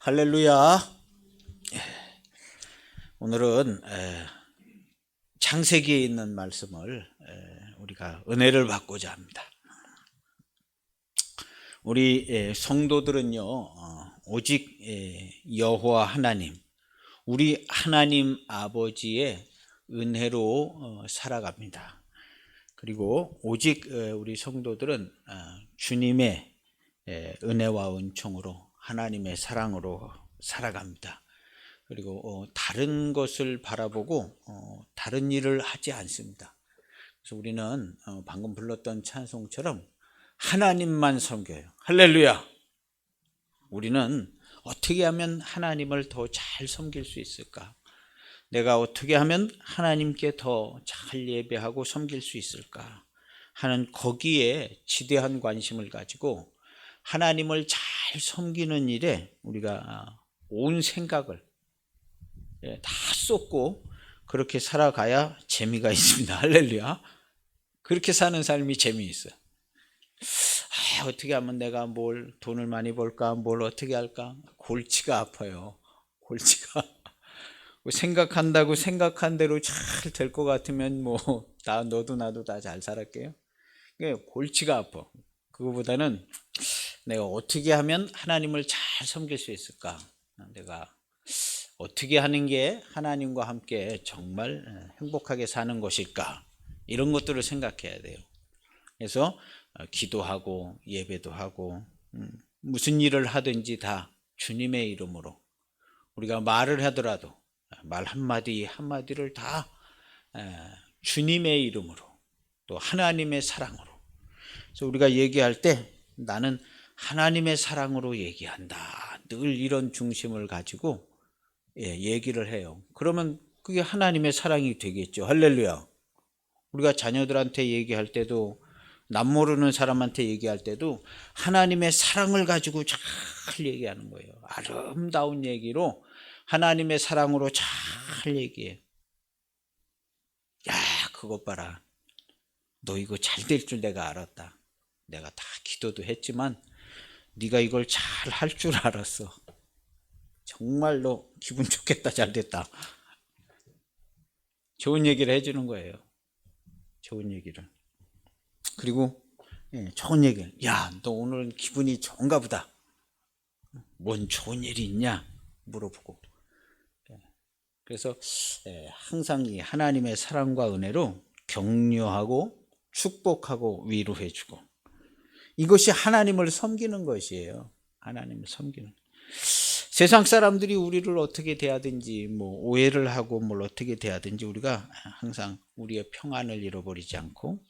할렐루야. 오늘은 창세기에 있는 말씀을 우리가 은혜를 받고자 합니다. 우리 성도들은요, 오직 여호와 하나님, 우리 하나님 아버지의 은혜로 살아갑니다. 그리고 오직 우리 성도들은 주님의 은혜와 은총으로, 하나님의 사랑으로 살아갑니다. 그리고 다른 것을 바라보고 다른 일을 하지 않습니다. 그래서 우리는 방금 불렀던 찬송처럼 하나님만 섬겨요. 할렐루야. 우리는 어떻게 하면 하나님을 더 잘 섬길 수 있을까? 내가 어떻게 하면 하나님께 더 잘 예배하고 섬길 수 있을까 하는 거기에 지대한 관심을 가지고 하나님을 잘 섬기는 일에 우리가 온 생각을 다 쏟고 그렇게 살아가야 재미가 있습니다. 할렐루야. 그렇게 사는 삶이 재미있어요. 어떻게 하면 내가 뭘 돈을 많이 벌까, 뭘 어떻게 할까? 골치가 아파요. 골치가. 생각한다고 생각한 대로 잘 될 것 같으면 너도 나도 다 잘 살았게요. 골치가 아파. 그거보다는 내가 어떻게 하면 하나님을 잘 섬길 수 있을까? 내가 어떻게 하는 게 하나님과 함께 정말 행복하게 사는 것일까? 이런 것들을 생각해야 돼요. 그래서 기도하고 예배도 하고 무슨 일을 하든지 다 주님의 이름으로, 우리가 말을 하더라도 말 한마디 한마디를 다 주님의 이름으로, 또 하나님의 사랑으로. 그래서 우리가 얘기할 때 나는 하나님의 사랑으로 얘기한다, 늘 이런 중심을 가지고 얘기를 해요. 그러면 그게 하나님의 사랑이 되겠죠. 할렐루야. 우리가 자녀들한테 얘기할 때도, 남 모르는 사람한테 얘기할 때도 하나님의 사랑을 가지고 잘 얘기하는 거예요. 아름다운 얘기로 하나님의 사랑으로 잘 얘기해. 야, 그것 봐라. 너 이거 잘 될 줄 내가 알았다. 내가 다 기도도 했지만 네가 이걸 잘 할 줄 알았어. 정말로 기분 좋겠다. 잘 됐다. 좋은 얘기를 해주는 거예요. 좋은 얘기를. 그리고 좋은 얘기를, 야, 너 오늘 기분이 좋은가 보다. 뭔 좋은 일이 있냐 물어보고. 그래서 항상 이 하나님의 사랑과 은혜로 격려하고 축복하고 위로해주고, 이것이 하나님을 섬기는 것이에요. 하나님을 섬기는. 세상 사람들이 우리를 어떻게 대하든지, 오해를 하고 뭘 어떻게 대하든지, 우리가 항상 우리의 평안을 잃어버리지 않고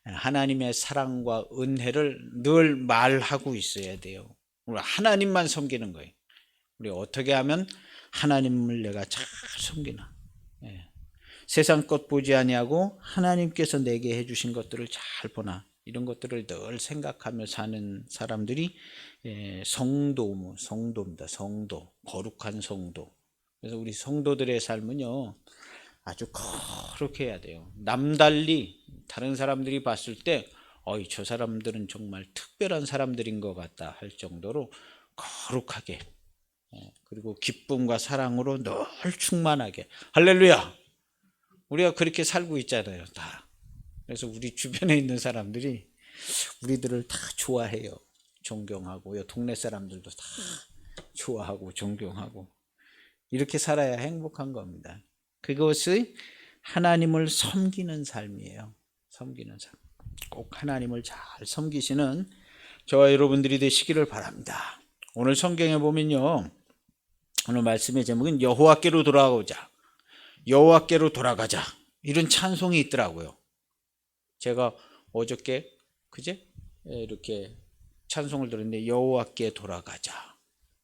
하나님의 사랑과 은혜를 늘 말하고 있어야 돼요. 우리 하나님만 섬기는 거예요. 우리 어떻게 하면 하나님을 내가 잘 섬기나. 세상 것 보지 아니하고 하나님께서 내게 해주신 것들을 잘 보나. 이런 것들을 늘 생각하며 사는 사람들이 성도입니다. 성도, 거룩한 성도. 그래서 우리 성도들의 삶은요, 아주 거룩해야 해야 돼요. 남달리 다른 사람들이 봤을 때 저 사람들은 정말 특별한 사람들인 것 같다 할 정도로 거룩하게, 그리고 기쁨과 사랑으로 늘 충만하게. 할렐루야. 우리가 그렇게 살고 있잖아요, 다. 그래서 우리 주변에 있는 사람들이 우리들을 다 좋아해요. 존경하고요. 동네 사람들도 다 좋아하고 존경하고. 이렇게 살아야 행복한 겁니다. 그것이 하나님을 섬기는 삶이에요. 섬기는 삶. 꼭 하나님을 잘 섬기시는 저와 여러분들이 되시기를 바랍니다. 오늘 성경에 보면요, 오늘 말씀의 제목은 여호와께로 돌아오자, 여호와께로 돌아가자, 이런 찬송이 있더라고요. 제가 어저께 그제 이렇게 찬송을 들었는데 여호와께 돌아가자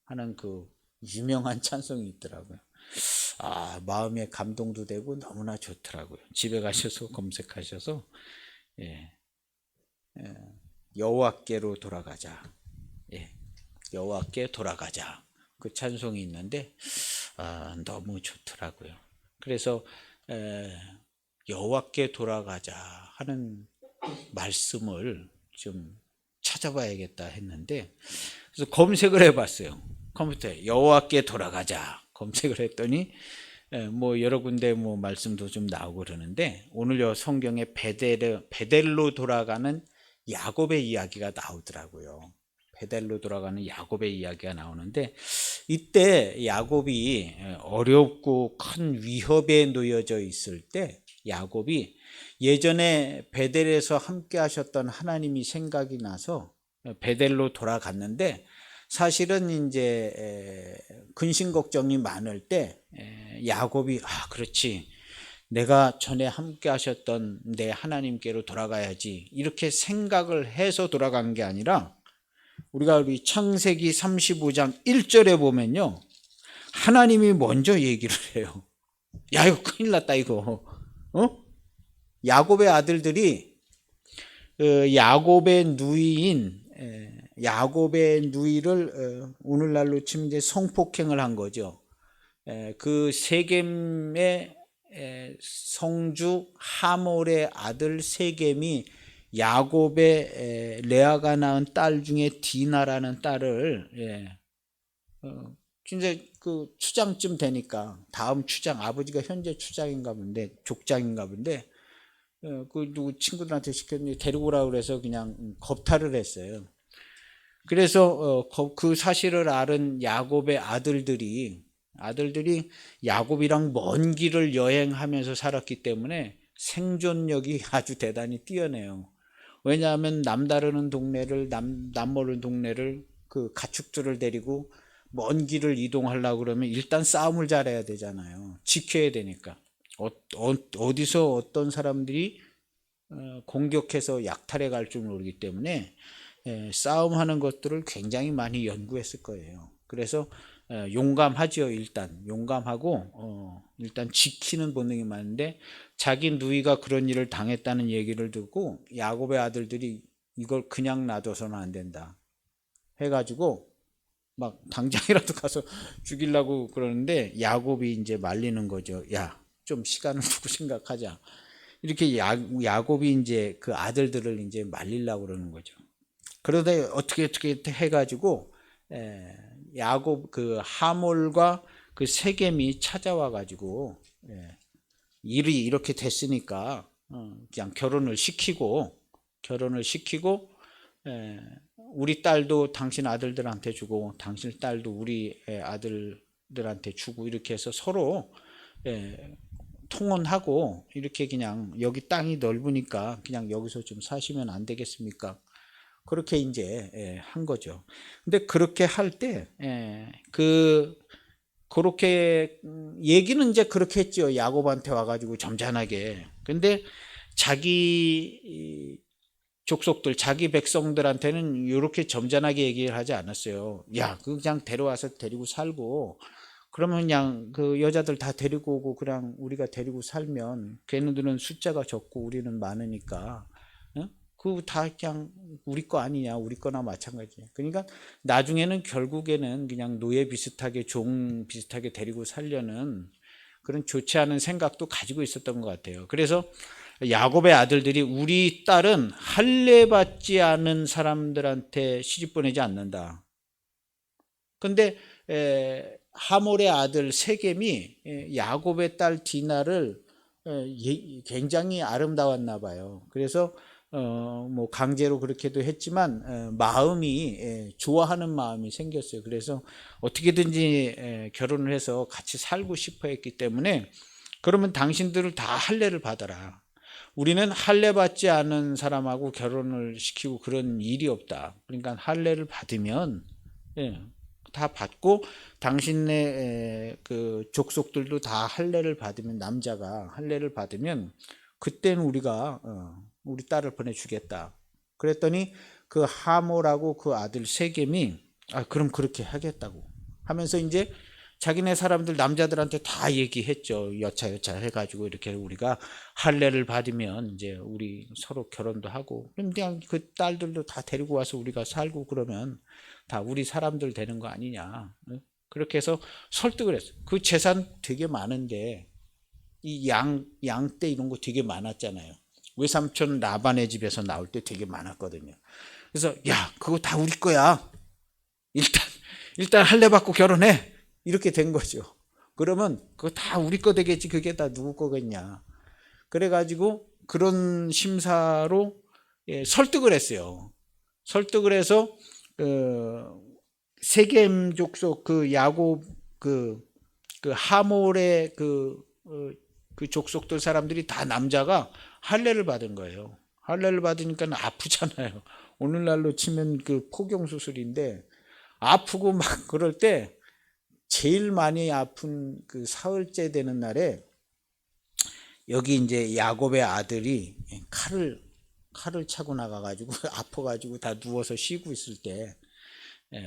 하는 그 유명한 찬송이 있더라고요. 마음에 감동도 되고 너무나 좋더라고요. 집에 가셔서 검색하셔서 여호와께로 돌아가자, 여호와께 돌아가자, 그 찬송이 있는데 너무 좋더라고요. 그래서 여호와께 돌아가자 하는 말씀을 좀 찾아봐야겠다 했는데, 그래서 검색을 해봤어요. 컴퓨터에 여호와께 돌아가자 검색을 했더니 뭐 여러 군데 뭐 말씀도 좀 나오고 그러는데 오늘 요 성경에 베델로 돌아가는 야곱의 이야기가 나오더라고요. 베델로 돌아가는 야곱의 이야기가 나오는데 이때 야곱이 어렵고 큰 위협에 놓여져 있을 때 야곱이 예전에 베델에서 함께 하셨던 하나님이 생각이 나서 베델로 돌아갔는데 사실은 이제 근심 걱정이 많을 때 야곱이 그렇지 내가 전에 함께 하셨던 내 하나님께로 돌아가야지 이렇게 생각을 해서 돌아간 게 아니라 우리가 창세기 35장 1절에 보면요 하나님이 먼저 얘기를 해요. 야 이거 큰일 났다 이거. 야곱의 아들들이 야곱의 누이를 오늘날로 치면 이제 성폭행을 한 거죠. 그 세겜의 성주 하몰의 아들 세겜이 야곱의 레아가 낳은 딸 중에 디나라는 딸을 진짜 그 추장쯤 되니까 다음 추장 아버지가 현재 추장인가 본데 족장인가 본데 그 누구 친구들한테 시켰는데 데리고 오라고 그래서 그냥 겁탈을 했어요. 그래서 그 사실을 알은 야곱의 아들들이 야곱이랑 먼 길을 여행하면서 살았기 때문에 생존력이 아주 대단히 뛰어내요. 왜냐하면 남다르는 동네를 남모르는 동네를 그 가축들을 데리고 먼 길을 이동하려고 그러면 일단 싸움을 잘해야 되잖아요. 지켜야 되니까. 어디서 어떤 사람들이 공격해서 약탈해 갈 줄 모르기 때문에 싸움하는 것들을 굉장히 많이 연구했을 거예요. 그래서 용감하죠. 일단 용감하고 일단 지키는 본능이 많은데 자기 누이가 그런 일을 당했다는 얘기를 듣고 야곱의 아들들이 이걸 그냥 놔둬서는 안 된다 해가지고 막 당장이라도 가서 죽이려고 그러는데 야곱이 이제 말리는 거죠. 야, 좀 시간을 두고 생각하자. 이렇게 야곱이 이제 그 아들들을 이제 말리려고 그러는 거죠. 그러다 어떻게 해가지고 야곱 그 하몰과 그 세겜이 찾아와 가지고 일이 이렇게 됐으니까 그냥 결혼을 시키고 우리 딸도 당신 아들들한테 주고 당신 딸도 우리 아들들한테 주고 이렇게 해서 서로 통혼하고 이렇게 그냥 여기 땅이 넓으니까 그냥 여기서 좀 사시면 안 되겠습니까? 그렇게 이제 한 거죠. 근데 그렇게 할 때 그렇게 얘기는 이제 그렇게 했죠. 야곱한테 와가지고 점잖하게. 근데 자기 족속들, 자기 백성들한테는 이렇게 점잖하게 얘기를 하지 않았어요. 야, 그냥 데려와서 데리고 살고, 그러면 그냥 그 여자들 다 데리고 오고 그냥 우리가 데리고 살면 걔네들은 숫자가 적고 우리는 많으니까, 그거 다 그냥 우리 거 아니냐, 우리 거나 마찬가지야. 그러니까 나중에는 결국에는 그냥 노예 비슷하게 종 비슷하게 데리고 살려는 그런 좋지 않은 생각도 가지고 있었던 것 같아요. 그래서 야곱의 아들들이 우리 딸은 할례 받지 않은 사람들한테 시집 보내지 않는다. 근데 하몰의 아들 세겜이 야곱의 딸 디나를 굉장히 아름다웠나 봐요. 그래서 뭐 강제로 그렇게도 했지만 마음이 좋아하는 마음이 생겼어요. 그래서 어떻게든지 결혼을 해서 같이 살고 싶어 했기 때문에 그러면 당신들을 다 할례를 받아라. 우리는 할례 받지 않은 사람하고 결혼을 시키고 그런 일이 없다. 그러니까 할례를 받으면 다 받고 당신네 그 족속들도 다 할례를 받으면 남자가 할례를 받으면 그때는 우리가 우리 딸을 보내주겠다. 그랬더니 그 하몰하고 그 아들 세겜이 그럼 그렇게 하겠다고 하면서 이제 자기네 사람들 남자들한테 다 얘기했죠. 여차여차 해가지고 이렇게 우리가 할례를 받으면 이제 우리 서로 결혼도 하고 그럼 그냥 그 딸들도 다 데리고 와서 우리가 살고 그러면 다 우리 사람들 되는 거 아니냐. 그렇게 해서 설득을 했어요. 그 재산 되게 많은데 이 양떼 이런 거 되게 많았잖아요. 외삼촌 라반의 집에서 나올 때 되게 많았거든요. 그래서 야 그거 다 우리 거야. 일단 할례 받고 결혼해. 이렇게 된 거죠. 그러면 그거 다 우리 거 되겠지. 그게 다 누구 거겠냐. 그래가지고 그런 심사로 설득을 했어요. 설득을 해서 세겜 족속 그 야곱 그 하몰의 그 족속들 사람들이 다 남자가 할례를 받은 거예요. 할례를 받으니까 아프잖아요. 오늘날로 치면 그 포경 수술인데 아프고 막 그럴 때 제일 많이 아픈 그 사흘째 되는 날에 여기 이제 야곱의 아들이 칼을 차고 나가가지고 아파가지고 다 누워서 쉬고 있을 때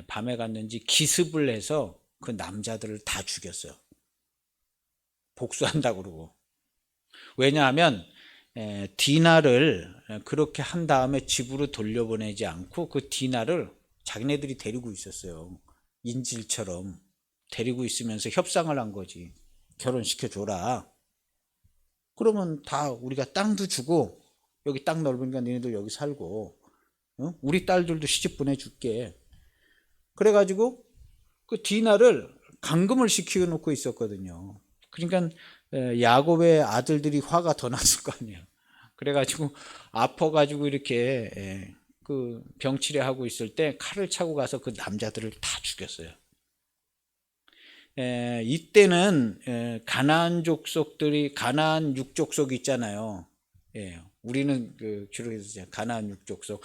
밤에 갔는지 기습을 해서 그 남자들을 다 죽였어요. 복수한다고 그러고. 왜냐하면 디나를 그렇게 한 다음에 집으로 돌려보내지 않고 그 디나를 자기네들이 데리고 있었어요. 인질처럼 데리고 있으면서 협상을 한 거지. 결혼시켜줘라. 그러면 다 우리가 땅도 주고 여기 땅 넓으니까 너희들 여기 살고 우리 딸들도 시집 보내줄게. 그래가지고 그 디나를 감금을 시켜놓고 있었거든요. 그러니까 야곱의 아들들이 화가 더 났을 거 아니에요. 그래가지고 아파가지고 이렇게 그 병치레하고 있을 때 칼을 차고 가서 그 남자들을 다 죽였어요. 이때는 가나안 족속들이 가나안 육족속 있잖아요. 우리는 그 주로 가나안 육족속,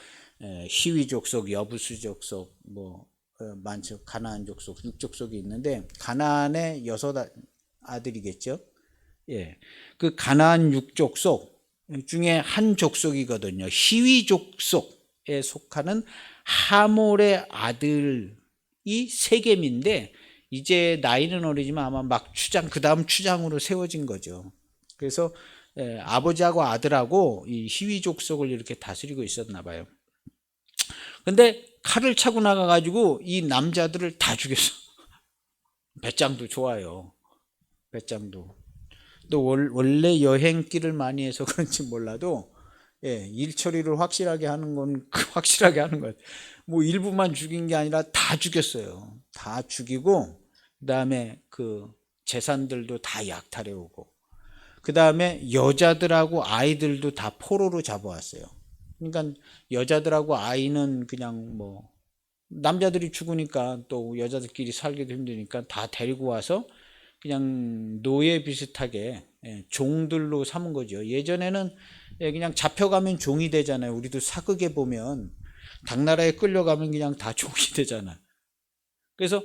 히위 족속, 여부수 족속 뭐 많죠. 가나안 족속, 육족속이 있는데 가나안의 6 아들이겠죠. 그 가나안 육족속 중에 한 족속이거든요. 히위 족속에 속하는 하몰의 아들이 세겜인데 이제 나이는 어리지만 아마 막 그 다음 추장으로 세워진 거죠. 그래서 아버지하고 아들하고 이 히위 족속을 이렇게 다스리고 있었나 봐요. 근데 칼을 차고 나가가지고 이 남자들을 다 죽였어. 배짱도 좋아요. 배짱도. 또 원래 여행길을 많이 해서 그런지 몰라도 일 처리를 확실하게 하는 건 확실하게 하는 것 같아요. 뭐 일부만 죽인 게 아니라 다 죽였어요. 다 죽이고 그다음에 그 재산들도 다 약탈해 오고 그다음에 여자들하고 아이들도 다 포로로 잡아왔어요. 그러니까 여자들하고 아이는 그냥 뭐 남자들이 죽으니까 또 여자들끼리 살기도 힘드니까 다 데리고 와서 그냥 노예 비슷하게 종들로 삼은 거죠. 예전에는 그냥 잡혀가면 종이 되잖아요. 우리도 사극에 보면 당나라에 끌려가면 그냥 다 종이 되잖아. 그래서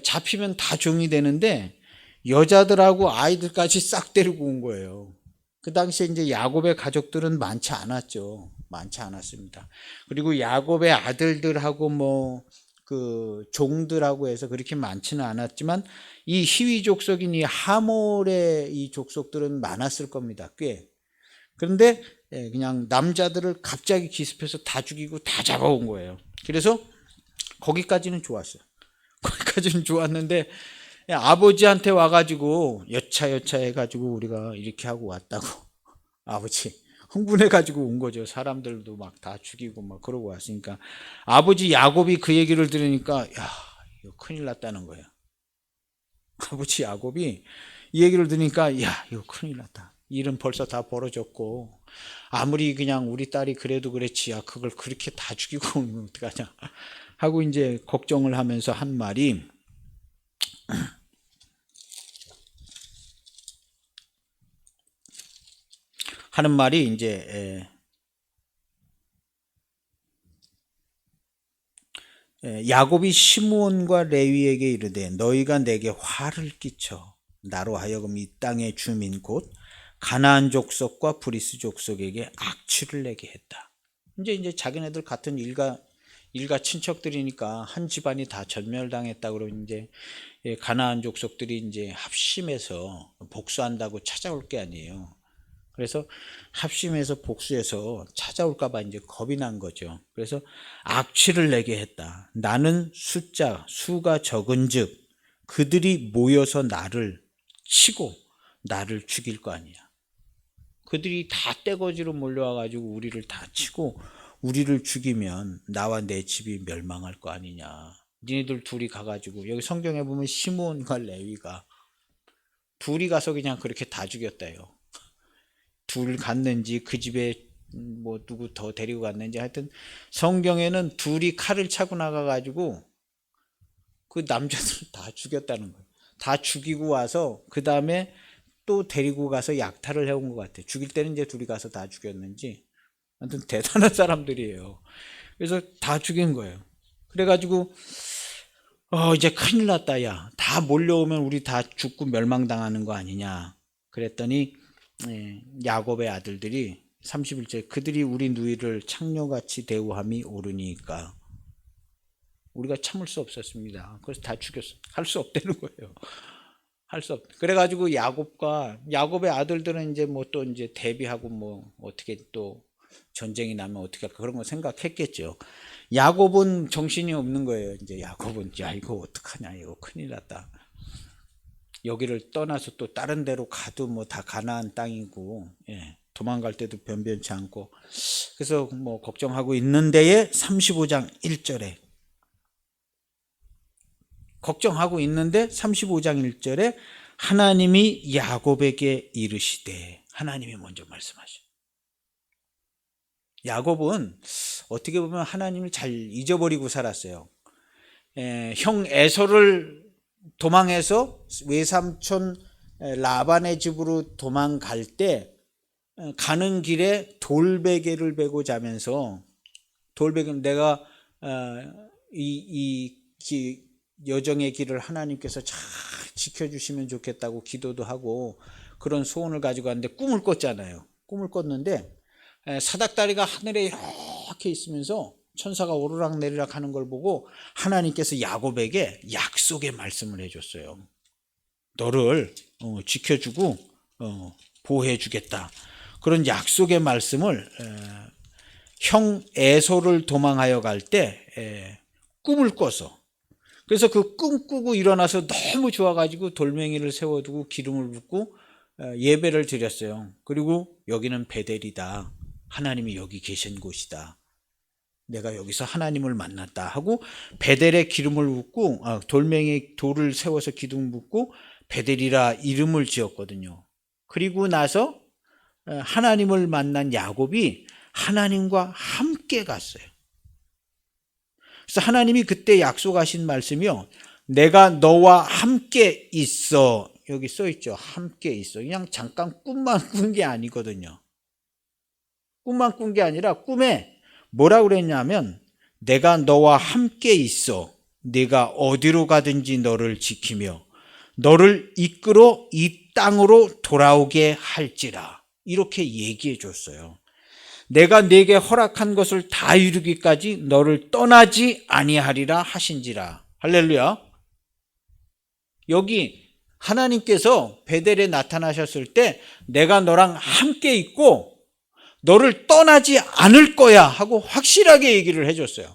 잡히면 다 종이 되는데 여자들하고 아이들까지 싹 데리고 온 거예요. 그 당시에 이제 야곱의 가족들은 많지 않았죠. 많지 않았습니다. 그리고 야곱의 아들들하고 뭐 그 종들하고 해서 그렇게 많지는 않았지만 이 히위 족속인 이 하몰의 이 족속들은 많았을 겁니다. 꽤. 그런데 그냥 남자들을 갑자기 기습해서 다 죽이고 다 잡아온 거예요. 그래서 거기까지는 좋았어요. 거기까지는 좋았는데 아버지한테 와가지고 여차 해가지고 우리가 이렇게 하고 왔다고 아버지 흥분해가지고 온 거죠. 사람들도 막 다 죽이고 막 그러고 왔으니까 아버지 야곱이 그 얘기를 들으니까 야 이거 큰일 났다는 거예요. 아버지 야곱이 이 얘기를 들으니까 야 이거 큰일 났다. 일은 벌써 다 벌어졌고 아무리 그냥 우리 딸이 그래도 그랬지 야 그걸 그렇게 다 죽이고 오면 어떡하냐 하고 이제 걱정을 하면서 한 말이 이제 야곱이 시므온과 레위에게 이르되 너희가 내게 화를 끼쳐 나로 하여금 이 땅의 주민 곧 가나안 족속과 브리스 족속에게 악취를 내게 했다. 이제 자기네들 같은 일가 친척들이니까 한 집안이 다 전멸당했다 그러면 이제 가나안 족속들이 이제 합심해서 복수한다고 찾아올 게 아니에요. 그래서 합심해서 복수해서 찾아올까봐 이제 겁이 난 거죠. 그래서 악취를 내게 했다. 나는 수가 적은즉 그들이 모여서 나를 치고 나를 죽일 거 아니야. 그들이 다 떼거지로 몰려와가지고 우리를 다 치고 우리를 죽이면 나와 내 집이 멸망할 거 아니냐. 니네들 둘이 가가지고, 여기 성경에 보면 시몬과 레위가 둘이 가서 그냥 그렇게 다 죽였다요. 둘 갔는지 그 집에 뭐 누구 더 데리고 갔는지, 하여튼 성경에는 둘이 칼을 차고 나가가지고 그 남자들 다 죽였다는 거예요. 다 죽이고 와서 그 다음에 또 데리고 가서 약탈을 해온 것 같아요. 죽일 때는 이제 둘이 가서 다 죽였는지, 아무튼 대단한 사람들이에요. 그래서 다 죽인 거예요. 그래가지고 이제 큰일 났다, 야, 다 몰려오면 우리 다 죽고 멸망당하는 거 아니냐. 그랬더니 야곱의 아들들이 31절, 그들이 우리 누이를 창녀같이 대우함이 옳으니까, 우리가 참을 수 없었습니다. 그래서 다 죽였어. 할 수 없다는 거예요. 할 수 없. 그래가지고 야곱의 아들들은 이제 뭐 또 이제 대비하고 뭐 어떻게 또 전쟁이 나면 어떻게 할까, 그런 거 생각했겠죠. 야곱은 정신이 없는 거예요. 이제 야곱은, 야, 이거 어떡하냐, 이거 큰일 났다. 여기를 떠나서 또 다른 데로 가도 뭐 다 가나안 땅이고, 도망갈 때도 변변치 않고, 그래서 뭐 걱정하고 있는 데에 35장 1절에 걱정하고 있는데 35장 1절에 하나님이 야곱에게 이르시되, 하나님이 먼저 말씀하셔. 야곱은 어떻게 보면 하나님을 잘 잊어버리고 살았어요. 형 에서를 도망해서 외삼촌 라반의 집으로 도망갈 때 가는 길에 돌베개를 베고 자면서, 돌베개는 내가 이 여정의 길을 하나님께서 잘 지켜주시면 좋겠다고 기도도 하고 그런 소원을 가지고 왔는데 꿈을 꿨잖아요. 꿈을 꿨는데 사닥다리가 하늘에 이렇게 있으면서 천사가 오르락 내리락 하는 걸 보고 하나님께서 야곱에게 약속의 말씀을 해줬어요. 너를 지켜주고 보호해 주겠다. 그런 약속의 말씀을 형 에서를 도망하여 갈 때 꿈을 꿔서, 그래서 그 꿈 꾸고 일어나서 너무 좋아가지고 돌멩이를 세워두고 기름을 붓고 예배를 드렸어요. 그리고 여기는 베델이다, 하나님이 여기 계신 곳이다, 내가 여기서 하나님을 만났다 하고 베델에 기름을 붓고 돌멩이 돌을 세워서 기름 붓고 베델이라 이름을 지었거든요. 그리고 나서 하나님을 만난 야곱이 하나님과 함께 갔어요. 그래서 하나님이 그때 약속하신 말씀이요, 내가 너와 함께 있어. 여기 써 있죠. 함께 있어. 그냥 잠깐 꿈만 꾼 게 아니거든요. 꿈만 꾼 게 아니라 꿈에 뭐라고 그랬냐면, 내가 너와 함께 있어. 네가 어디로 가든지 너를 지키며 너를 이끌어 이 땅으로 돌아오게 할지라. 이렇게 얘기해 줬어요. 내가 네게 허락한 것을 다 이루기까지 너를 떠나지 아니하리라 하신지라. 할렐루야. 여기 하나님께서 베델에 나타나셨을 때 내가 너랑 함께 있고 너를 떠나지 않을 거야 하고 확실하게 얘기를 해줬어요.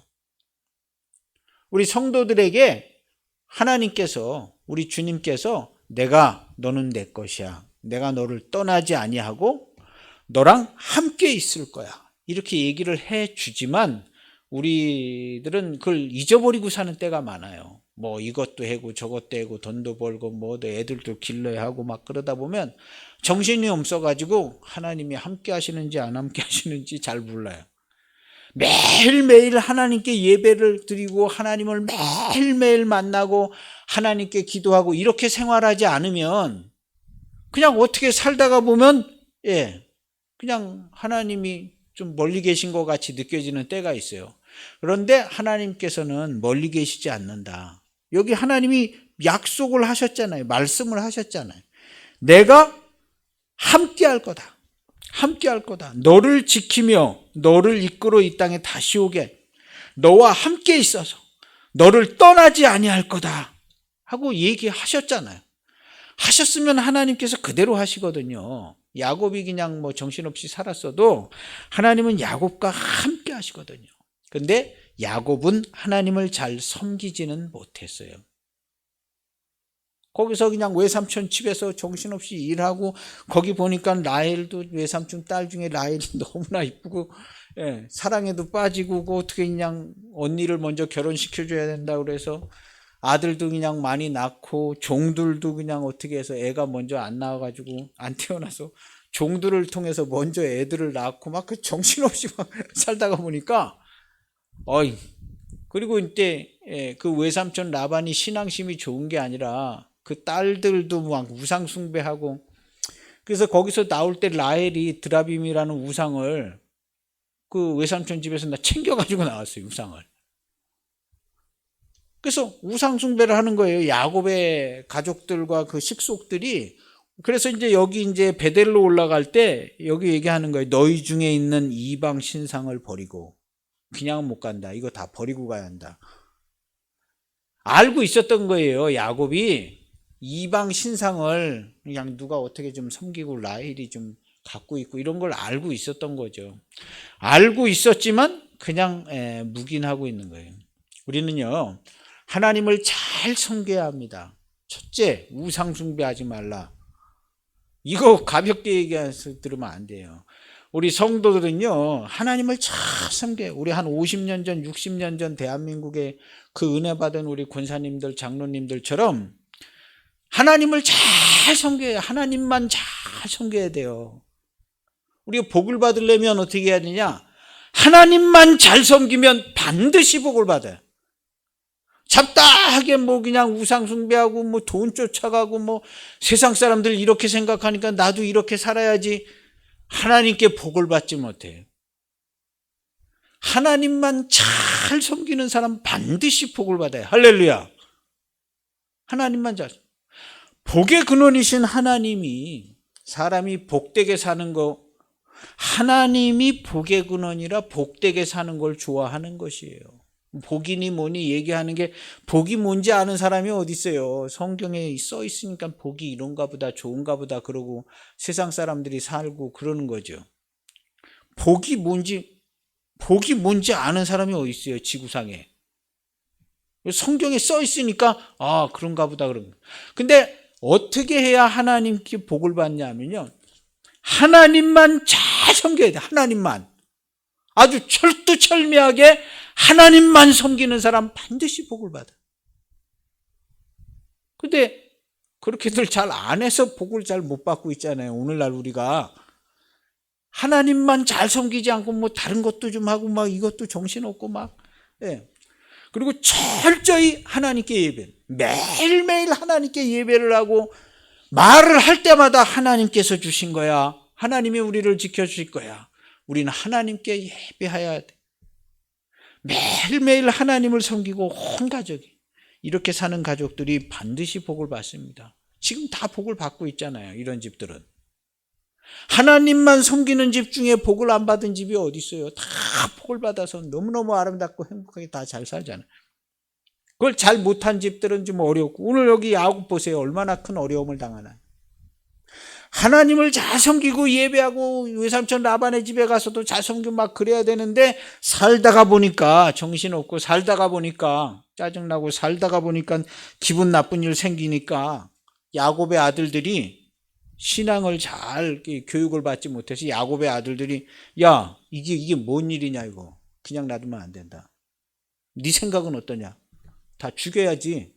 우리 성도들에게 하나님께서, 우리 주님께서 너는 내 것이야, 내가 너를 떠나지 아니하고 너랑 함께 있을 거야, 이렇게 얘기를 해주지만 우리들은 그걸 잊어버리고 사는 때가 많아요. 뭐 이것도 해고 저것도 해고 돈도 벌고 뭐 애들도 길러야 하고 막 그러다 보면 정신이 없어가지고 하나님이 함께 하시는지 안 함께 하시는지 잘 몰라요. 매일매일 하나님께 예배를 드리고 하나님을 매일매일 만나고 하나님께 기도하고 이렇게 생활하지 않으면 그냥 어떻게 살다가 보면 그냥 하나님이 좀 멀리 계신 것 같이 느껴지는 때가 있어요. 그런데 하나님께서는 멀리 계시지 않는다. 여기 하나님이 약속을 하셨잖아요. 말씀을 하셨잖아요. 내가 함께 할 거다. 함께 할 거다. 너를 지키며 너를 이끌어 이 땅에 다시 오게, 너와 함께 있어서 너를 떠나지 아니할 거다 하고 얘기하셨잖아요. 하셨으면 하나님께서 그대로 하시거든요. 야곱이 그냥 뭐 정신없이 살았어도 하나님은 야곱과 함께 하시거든요. 근데 야곱은 하나님을 잘 섬기지는 못했어요. 거기서 그냥 외삼촌 집에서 정신없이 일하고, 거기 보니까 라헬도 외삼촌 딸 중에 라헬이 너무나 이쁘고 예, 사랑에도 빠지고 그 어떻게 그냥 언니를 먼저 결혼시켜줘야 된다 그래서 아들도 그냥 많이 낳고 종들도 그냥 어떻게 해서 애가 먼저 안 나와가지고 안 태어나서 종들을 통해서 먼저 애들을 낳고 막 그 정신없이 막 살다가 보니까 어이 그리고 이때 그 외삼촌 라반이 신앙심이 좋은 게 아니라 그 딸들도 막 우상 숭배하고 그래서 거기서 나올 때 라헬이 드라빔이라는 우상을 그 외삼촌 집에서 나 챙겨가지고 나왔어요. 우상을. 그래서 우상 숭배를 하는 거예요. 야곱의 가족들과 그 식속들이. 그래서 이제 여기 이제 베델로 올라갈 때 여기 얘기하는 거예요. 너희 중에 있는 이방 신상을 버리고 그냥 못 간다. 이거 다 버리고 가야 한다. 알고 있었던 거예요. 야곱이 이방 신상을 그냥 누가 어떻게 좀 섬기고 라헬이 좀 갖고 있고 이런 걸 알고 있었던 거죠. 알고 있었지만 그냥 묵인하고 있는 거예요. 우리는요. 하나님을 잘 섬겨야 합니다. 첫째, 우상 숭배하지 말라. 이거 가볍게 얘기해서 들으면 안 돼요. 우리 성도들은요, 하나님을 잘 섬겨요. 우리 한 50년 전, 60년 전 대한민국의 그 은혜 받은 우리 권사님들, 장로님들처럼 하나님을 잘 섬겨야, 하나님만 잘 섬겨야 돼요. 우리가 복을 받으려면 어떻게 해야 되냐? 하나님만 잘 섬기면 반드시 복을 받아요. 잡다하게 뭐 그냥 우상 숭배하고 뭐 돈 쫓아가고 뭐 세상 사람들 이렇게 생각하니까 나도 이렇게 살아야지 하나님께 복을 받지 못해요. 하나님만 잘 섬기는 사람 반드시 복을 받아요. 할렐루야. 하나님만 잘. 복의 근원이신 하나님이 사람이 복되게 사는 거 하나님이 복의 근원이라 복되게 사는 걸 좋아하는 것이에요. 복이니 뭐니 얘기하는 게 복이 뭔지 아는 사람이 어디 있어요. 성경에 써 있으니까 복이 이런가 보다 좋은가 보다 그러고 세상 사람들이 살고 그러는 거죠. 복이 뭔지 아는 사람이 어디 있어요. 지구상에. 성경에 써 있으니까 아 그런가 보다 그런 거. 근데 어떻게 해야 하나님께 복을 받냐면요. 하나님만 잘 섬겨야 돼. 하나님만. 아주 철두철미하게 하나님만 섬기는 사람 반드시 복을 받아. 근데 그렇게들 잘 안 해서 복을 잘 못 받고 있잖아요. 오늘날 우리가 하나님만 잘 섬기지 않고 뭐 다른 것도 좀 하고 막 이것도 정신없고 막 예. 그리고 철저히 하나님께 예배. 매일매일 하나님께 예배를 하고 말을 할 때마다 하나님께서 주신 거야. 하나님이 우리를 지켜주실 거야. 우리는 하나님께 예배해야 돼. 매일매일 하나님을 섬기고 온 가족이 이렇게 사는 가족들이 반드시 복을 받습니다. 지금 다 복을 받고 있잖아요. 이런 집들은. 하나님만 섬기는 집 중에 복을 안 받은 집이 어디 있어요? 다 복을 받아서 너무너무 아름답고 행복하게 다 잘 살잖아요. 그걸 잘 못한 집들은 좀 어렵고 오늘 여기 야곱 보세요. 얼마나 큰 어려움을 당하나. 하나님을 잘 섬기고 예배하고 외삼촌 라반의 집에 가서도 잘 섬기고 막 그래야 되는데 살다가 보니까 정신없고 살다가 보니까 짜증나고 살다가 보니까 기분 나쁜 일 생기니까 야곱의 아들들이 신앙을 잘 교육을 받지 못해서 야곱의 아들들이 야 이게 뭔 일이냐 이거 그냥 놔두면 안 된다. 네 생각은 어떠냐? 다 죽여야지.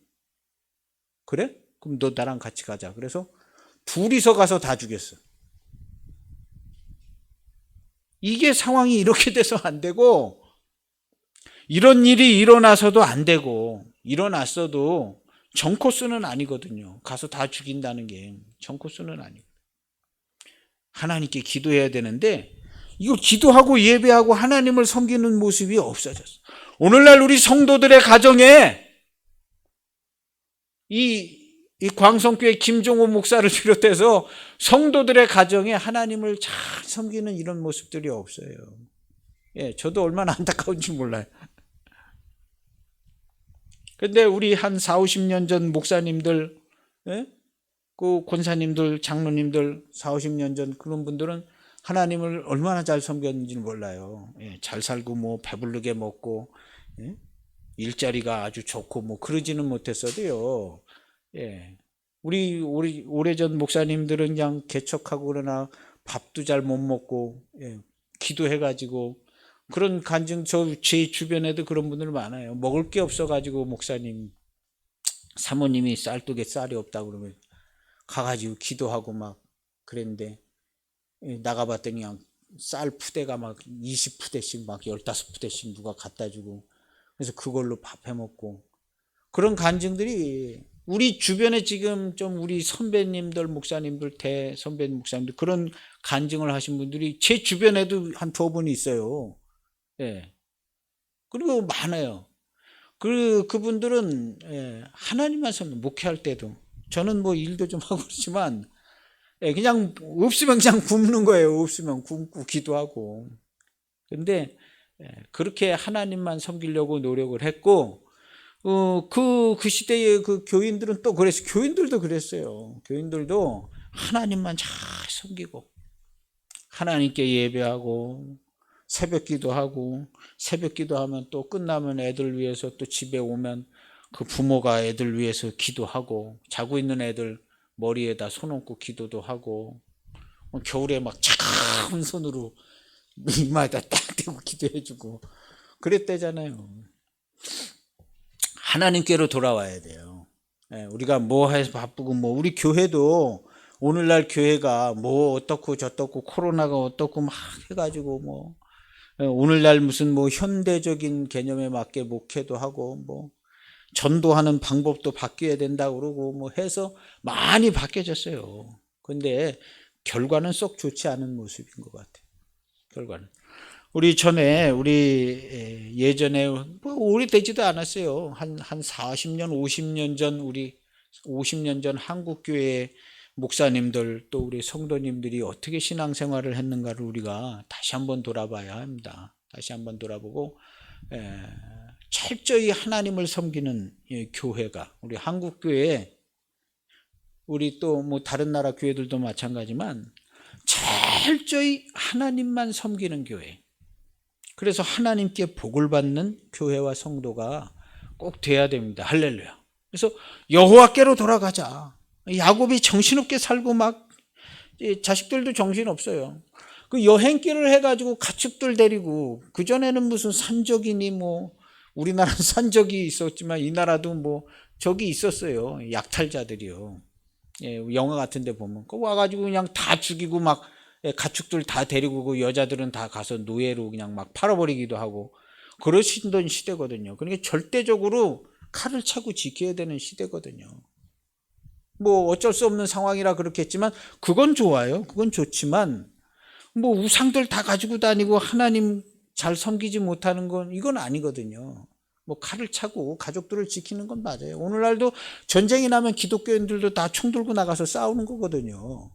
그래? 그럼 너 나랑 같이 가자. 그래서 둘이서 가서 다 죽였어. 이게 상황이 이렇게 돼서 안 되고 이런 일이 일어나서도 안 되고 일어났어도 정코스는 아니거든요. 가서 다 죽인다는 게 정코스는 아니고 하나님께 기도해야 되는데 이거 기도하고 예배하고 하나님을 섬기는 모습이 없어졌어. 오늘날 우리 성도들의 가정에 이 광성교회 김종호 목사를 비롯해서 성도들의 가정에 하나님을 잘 섬기는 이런 모습들이 없어요. 예, 저도 얼마나 안타까운지 몰라요. 근데 우리 한 4, 50년 전 목사님들, 예? 그 권사님들, 장로님들 4, 50년 전 그런 분들은 하나님을 얼마나 잘 섬겼는지 몰라요. 예, 잘 살고 뭐 배부르게 먹고 예? 일자리가 아주 좋고 뭐 그러지는 못했어도요. 예. 우리 오래전 목사님들은 그냥 개척하고 그러나 밥도 잘 못 먹고 예. 기도해가지고 그런 간증, 제 주변에도 그런 분들 많아요. 먹을 게 없어가지고 목사님, 사모님이 쌀떡에 쌀이 없다고 그러면 가가지고 기도하고 막 그랬는데, 나가봤더니 그냥 쌀 푸대가 막 20푸대씩 막 15푸대씩 누가 갖다 주고, 그래서 그걸로 밥 해 먹고, 그런 간증들이 우리 주변에 지금 좀 우리 선배님들, 목사님들, 대선배님 목사님들 그런 간증을 하신 분들이 제 주변에도 한 두 분 있어요. 예. 그리고 많아요. 그분들은 하나님만 섬 목회할 때도, 저는 뭐 일도 좀 하고 그렇지만 그냥 없으면 그냥 굶는 거예요. 없으면 굶고 기도하고. 근데 그렇게 하나님만 섬기려고 노력을 했고, 그 시대의 그 교인들은 또 그랬어요. 교인들도 그랬어요. 교인들도 하나님만 잘 섬기고, 하나님께 예배하고, 새벽 기도하고, 새벽 기도하면 또 끝나면 애들 위해서 또 집에 오면 그 부모가 애들 위해서 기도하고, 자고 있는 애들 머리에다 손 얹고 기도도 하고, 겨울에 막 차가운 손으로 이마에다 딱 대고 기도해주고 그랬대잖아요. 하나님께로 돌아와야 돼요. 우리가 뭐 해서 바쁘고, 뭐 우리 교회도 오늘날 교회가 뭐 어떻고 저떻고 코로나가 어떻고 막 해가지고 뭐 오늘날 무슨 뭐 현대적인 개념에 맞게 목회도 하고 뭐 전도하는 방법도 바뀌어야 된다고 그러고 뭐 해서 많이 바뀌어졌어요. 근데 결과는 썩 좋지 않은 모습인 것 같아요. 결과는. 우리 예전에 뭐 오래되지도 않았어요. 한 40년, 50년 전, 우리 50년 전 한국교회 목사님들 또 우리 성도님들이 어떻게 신앙생활을 했는가를 우리가 다시 한번 돌아봐야 합니다. 다시 한번 돌아보고 철저히 하나님을 섬기는 교회가 우리 한국교회, 우리 또 뭐 다른 나라 교회들도 마찬가지지만 철저히 하나님만 섬기는 교회, 그래서 하나님께 복을 받는 교회와 성도가 꼭 돼야 됩니다. 할렐루야. 그래서 여호와께로 돌아가자. 야곱이 정신없게 살고 막 자식들도 정신없어요. 그 여행길을 해가지고 가축들 데리고, 그전에는 무슨 산적이니 뭐 우리나라는 산적이 있었지만 이 나라도 뭐 적이 있었어요. 약탈자들이요. 영화 같은 데 보면 그 와가지고 그냥 다 죽이고 막 가축들 다 데리고 그 여자들은 다 가서 노예로 그냥 막 팔아버리기도 하고 그러시던 시대거든요. 그러니까 절대적으로 칼을 차고 지켜야 되는 시대거든요. 뭐 어쩔 수 없는 상황이라 그렇겠지만 그건 좋아요. 그건 좋지만 뭐 우상들 다 가지고 다니고 하나님 잘 섬기지 못하는 건 이건 아니거든요. 뭐 칼을 차고 가족들을 지키는 건 맞아요. 오늘날도 전쟁이 나면 기독교인들도 다 총 들고 나가서 싸우는 거거든요.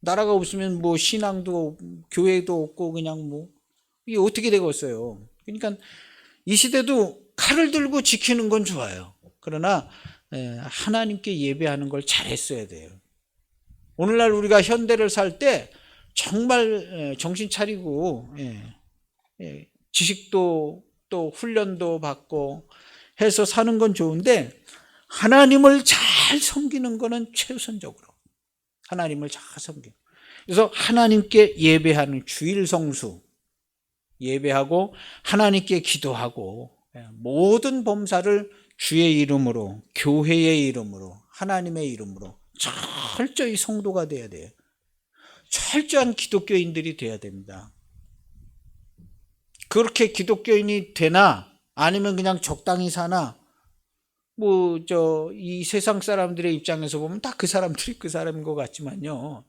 나라가 없으면 뭐 신앙도 교회도 없고 그냥 뭐 이게 어떻게 되겠어요. 그러니까 이 시대도 칼을 들고 지키는 건 좋아요. 그러나 하나님께 예배하는 걸 잘했어야 돼요. 오늘날 우리가 현대를 살 때 정말 정신 차리고 지식도 또 훈련도 받고 해서 사는 건 좋은데 하나님을 잘 섬기는 거는 최우선적으로 하나님을 잘 섬기고, 그래서 하나님께 예배하는 주일 성수 예배하고 하나님께 기도하고 모든 범사를 주의 이름으로, 교회의 이름으로, 하나님의 이름으로 철저히 성도가 돼야 돼요. 철저한 기독교인들이 돼야 됩니다. 그렇게 기독교인이 되나 아니면 그냥 적당히 사나, 뭐 이 세상 사람들의 입장에서 보면 다 그 사람들이 그 사람인 것 같지만요,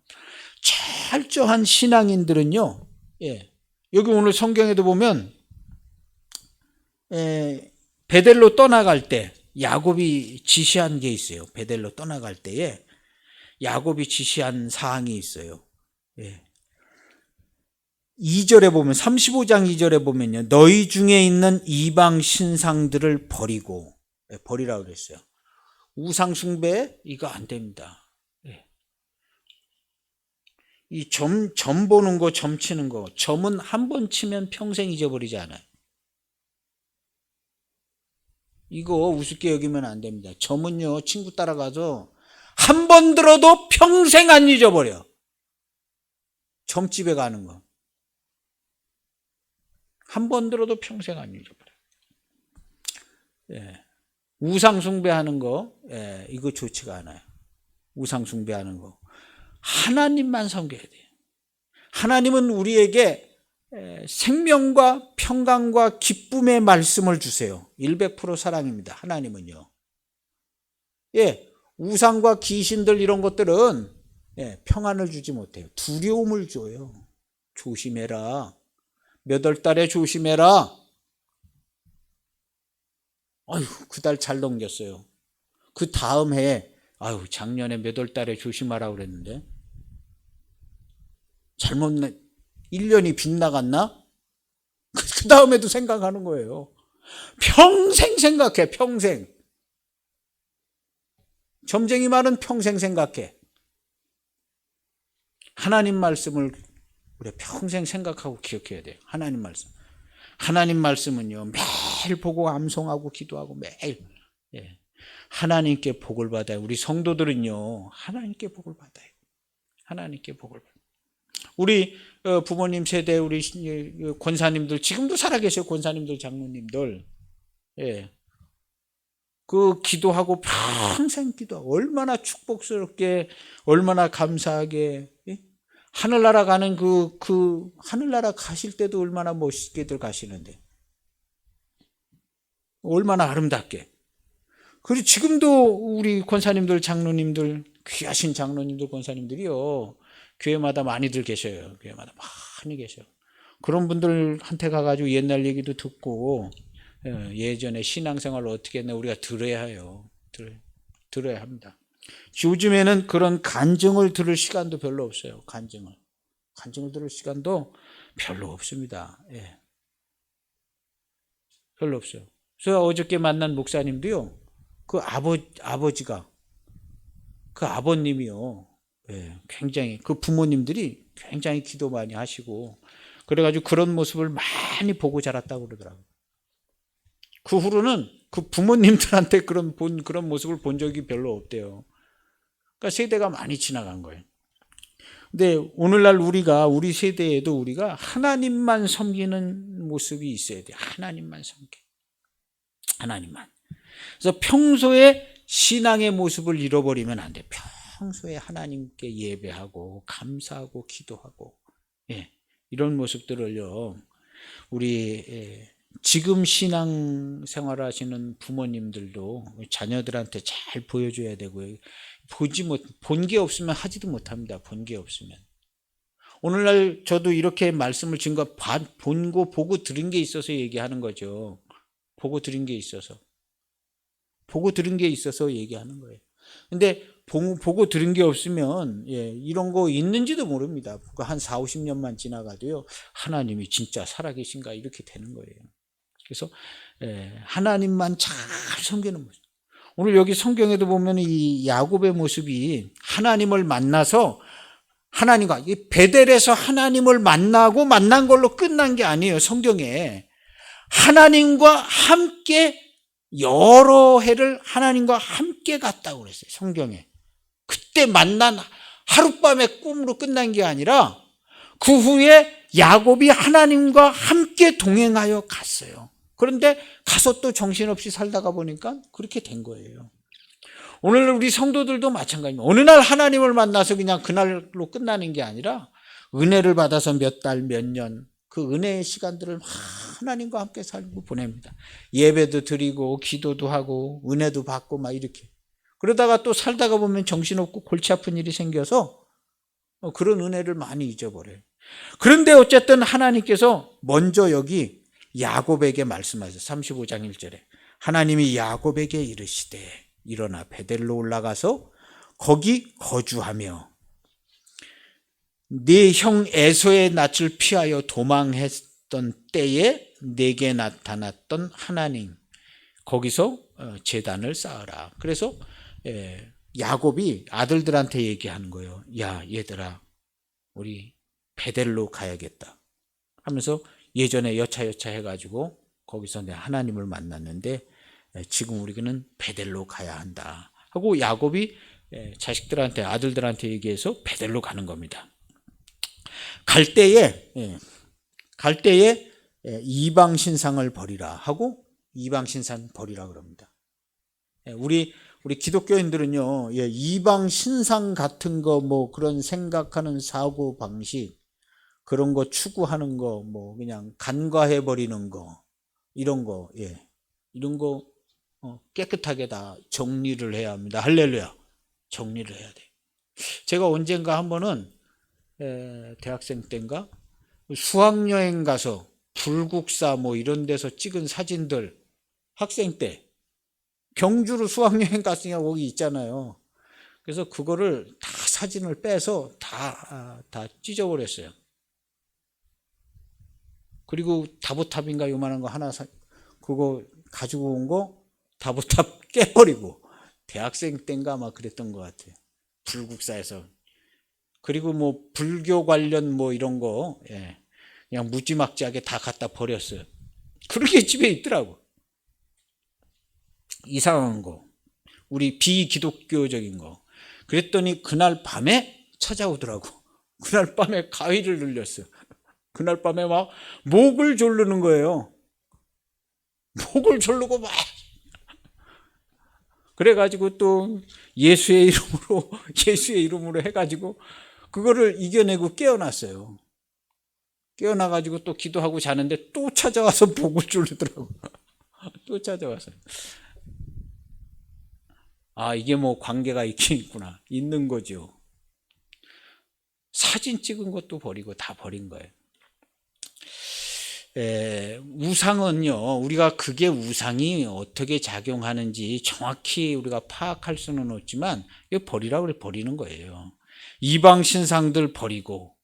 철저한 신앙인들은요, 여기 오늘 성경에도 보면 베델로 떠나갈 때 야곱이 지시한 게 있어요. 베델로 떠나갈 때에 야곱이 지시한 사항이 있어요. 2절에 보면 35장 2절에 보면요, 너희 중에 있는 이방 신상들을 버리라고 그랬어요. 우상 숭배 이거 안 됩니다. 이 점 보는 거, 점 치는 거, 점은 한 번 치면 평생 잊어버리지 않아요. 이거 우습게 여기면 안 됩니다. 점은요, 친구 따라가서 한 번 들어도 평생 안 잊어버려. 점집에 가는 거. 한 번 들어도 평생 안 잊어버려요. 예. 우상 숭배하는 거, 예, 이거 좋지가 않아요. 우상 숭배하는 거. 하나님만 섬겨야 돼요. 하나님은 우리에게 생명과 평강과 기쁨의 말씀을 주세요. 100% 사랑입니다. 하나님은요. 예, 우상과 귀신들 이런 것들은 평안을 주지 못해요. 두려움을 줘요. 조심해라. 몇 월 달에 조심해라. 아유, 그달 잘 넘겼어요. 그 다음 해에 아유, 작년에 몇 월 달에 조심하라 그랬는데 잘못 1년이 빗나갔나? 그 다음에도 생각하는 거예요. 평생 생각해. 평생. 점쟁이 말은 평생 생각해. 하나님 말씀을 우리 평생 생각하고 기억해야 돼요. 하나님 말씀. 하나님 말씀은요, 매일 보고 암송하고 기도하고 매일 하나님께 복을 받아요. 우리 성도들은요, 하나님께 복을 받아요. 하나님께 복을 받아요. 우리 부모님 세대, 우리 권사님들, 지금도 살아계세요. 권사님들, 장로님들. 그 기도하고 평생 기도하고 얼마나 축복스럽게, 얼마나 감사하게, 하늘나라 가는 그 하늘나라 가실 때도 얼마나 멋있게들 가시는데, 얼마나 아름답게. 그리고 지금도 우리 권사님들, 장로님들, 귀하신 장로님들, 권사님들이요, 교회마다 많이들 계셔요. 교회마다 많이 계셔요. 그런 분들한테 가가지고 옛날 얘기도 듣고, 예전에 신앙생활을 어떻게 했나 우리가 들어야 해요. 들어야 합니다. 요즘에는 그런 간증을 들을 시간도 별로 없어요. 간증을 들을 시간도 별로 없습니다. 예. 별로 없어요. 제가 어저께 만난 목사님도요, 그 아버지가, 그 아버님이요, 굉장히, 그 부모님들이 굉장히 기도 많이 하시고, 그래가지고 그런 모습을 많이 보고 자랐다고 그러더라고요. 그 후로는 그 부모님들한테 그런 모습을 본 적이 별로 없대요. 그러니까 세대가 많이 지나간 거예요. 근데 오늘날 우리 세대에도 우리가 하나님만 섬기는 모습이 있어야 돼요. 하나님만 섬겨. 하나님만. 그래서 평소에 신앙의 모습을 잃어버리면 안 돼요. 평소에 하나님께 예배하고 감사하고 기도하고, 이런 모습들을요, 우리 지금 신앙생활 하시는 부모님들도 자녀들한테 잘 보여줘야 되고요. 본 게 없으면 하지도 못합니다. 본 게 없으면. 오늘날 저도 이렇게 말씀을 지금 본고 보고 들은 게 있어서 얘기하는 거죠. 보고 들은 게 있어서 얘기하는 거예요. 근데 보고 들은 게 없으면 이런 거 있는지도 모릅니다. 한 4, 50년만 지나가도요, 하나님이 진짜 살아계신가 이렇게 되는 거예요. 그래서 하나님만 잘 섬기는 모습. 오늘 여기 성경에도 보면 이 야곱의 모습이 하나님을 만나서 하나님과 이 베델에서 하나님을 만난 걸로 끝난 게 아니에요. 성경에 하나님과 함께 여러 해를 하나님과 함께 갔다고 그랬어요. 성경에. 그때 만난 하룻밤의 꿈으로 끝난 게 아니라 그 후에 야곱이 하나님과 함께 동행하여 갔어요. 그런데 가서 또 정신없이 살다가 보니까 그렇게 된 거예요. 오늘 우리 성도들도 마찬가지입니다. 어느 날 하나님을 만나서 그냥 그날로 끝나는 게 아니라 은혜를 받아서 몇 달, 몇 년, 그 은혜의 시간들을 하나님과 함께 살고 보냅니다. 예배도 드리고 기도도 하고 은혜도 받고 막 이렇게. 그러다가 또 살다가 보면 정신없고 골치 아픈 일이 생겨서 그런 은혜를 많이 잊어버려요. 그런데 어쨌든 하나님께서 먼저 여기 야곱에게 말씀하세요. 35장 1절에 하나님이 야곱에게 이르시되 일어나 베델로 올라가서 거기 거주하며 네 형 에서의 낯을 피하여 도망했던 때에 내게 나타났던 하나님, 거기서 제단을 쌓으라. 그래서 야곱이 아들들한테 얘기하는 거예요. 야, 얘들아, 우리 베델로 가야겠다 하면서 예전에 여차 해가지고 거기서 내 하나님을 만났는데 지금 우리는 베델로 가야 한다 하고 야곱이 자식들한테, 아들들한테 얘기해서 베델로 가는 겁니다. 갈 때에 이방 신상을 버리라 하고 이방 신상 버리라 그럽니다. 우리 기독교인들은요, 이방 신상 같은 거 뭐 그런 생각하는 사고 방식 그런 거 추구하는 거 뭐 그냥 간과해 버리는 거 이런 거 이런 거 깨끗하게 다 정리를 해야 합니다. 할렐루야. 정리를 해야 돼. 제가 언젠가 한 번은 대학생 때인가 수학여행 가서 불국사 뭐 이런 데서 찍은 사진들 학생 때 경주로 수학여행 갔으니까 거기 있잖아요. 그래서 그거를 다 사진을 빼서 다 찢어버렸어요. 그리고 다보탑인가 요만한 거 하나 그거 가지고 온 거 다보탑 깨버리고 대학생 때인가 아마 그랬던 것 같아요. 불국사에서. 그리고 뭐 불교 관련 뭐 이런 거 그냥 무지막지하게 다 갖다 버렸어요. 그렇게 집에 있더라고. 이상한 거. 우리 비기독교적인 거. 그랬더니 그날 밤에 찾아오더라고. 그날 밤에 가위를 눌렸어요. 그날 밤에 막 목을 조르는 거예요. 목을 조르고 막 그래가지고 또 예수의 이름으로 해가지고 그거를 이겨내고 깨어났어요. 깨어나가지고 또 기도하고 자는데 또 찾아와서 목을 조르더라고. 또 찾아와서. 아, 이게 뭐 관계가 있긴 있구나. 있는 거죠. 사진 찍은 것도 버리고 다 버린 거예요. 우상은요, 우리가 그게 우상이 어떻게 작용하는지 정확히 우리가 파악할 수는 없지만 이거 버리라고 그래. 버리는 거예요. 이방 신상들 버리고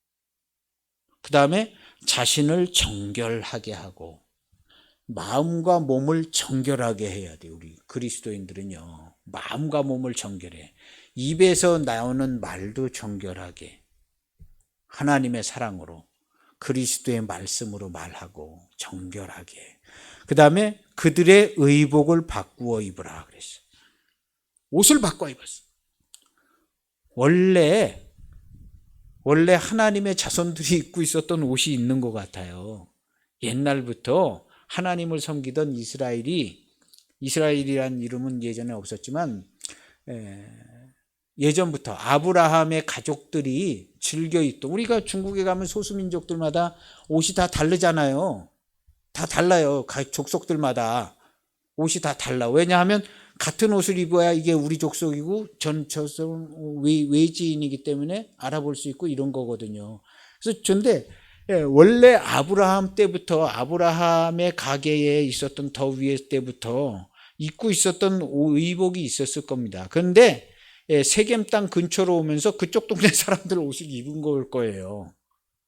그 다음에 자신을 정결하게 하고 마음과 몸을 정결하게 해야 돼요. 우리 그리스도인들은요, 마음과 몸을 정결해. 입에서 나오는 말도 정결하게 하나님의 사랑으로 그리스도의 말씀으로 말하고 정결하게. 그 다음에 그들의 의복을 바꾸어 입으라 그랬어요. 옷을 바꿔 입었어. 원래 하나님의 자손들이 입고 있었던 옷이 있는 것 같아요. 옛날부터 하나님을 섬기던 이스라엘이란 이름은 예전에 없었지만 예전부터 아브라함의 가족들이 즐겨 입던, 우리가 중국에 가면 소수민족들마다 옷이 다 다르잖아요. 다 달라요. 족속들마다 옷이 다 달라. 왜냐하면 같은 옷을 입어야 이게 우리 족속이고 저는 외지인이기 때문에 알아볼 수 있고 이런 거거든요. 그래서 근데 원래 아브라함 때부터, 아브라함의 가계에 있었던 더 위에 때부터 입고 있었던 의복이 있었을 겁니다. 그런데 세겜 땅 근처로 오면서 그쪽 동네 사람들 옷을 입은 걸 거예요.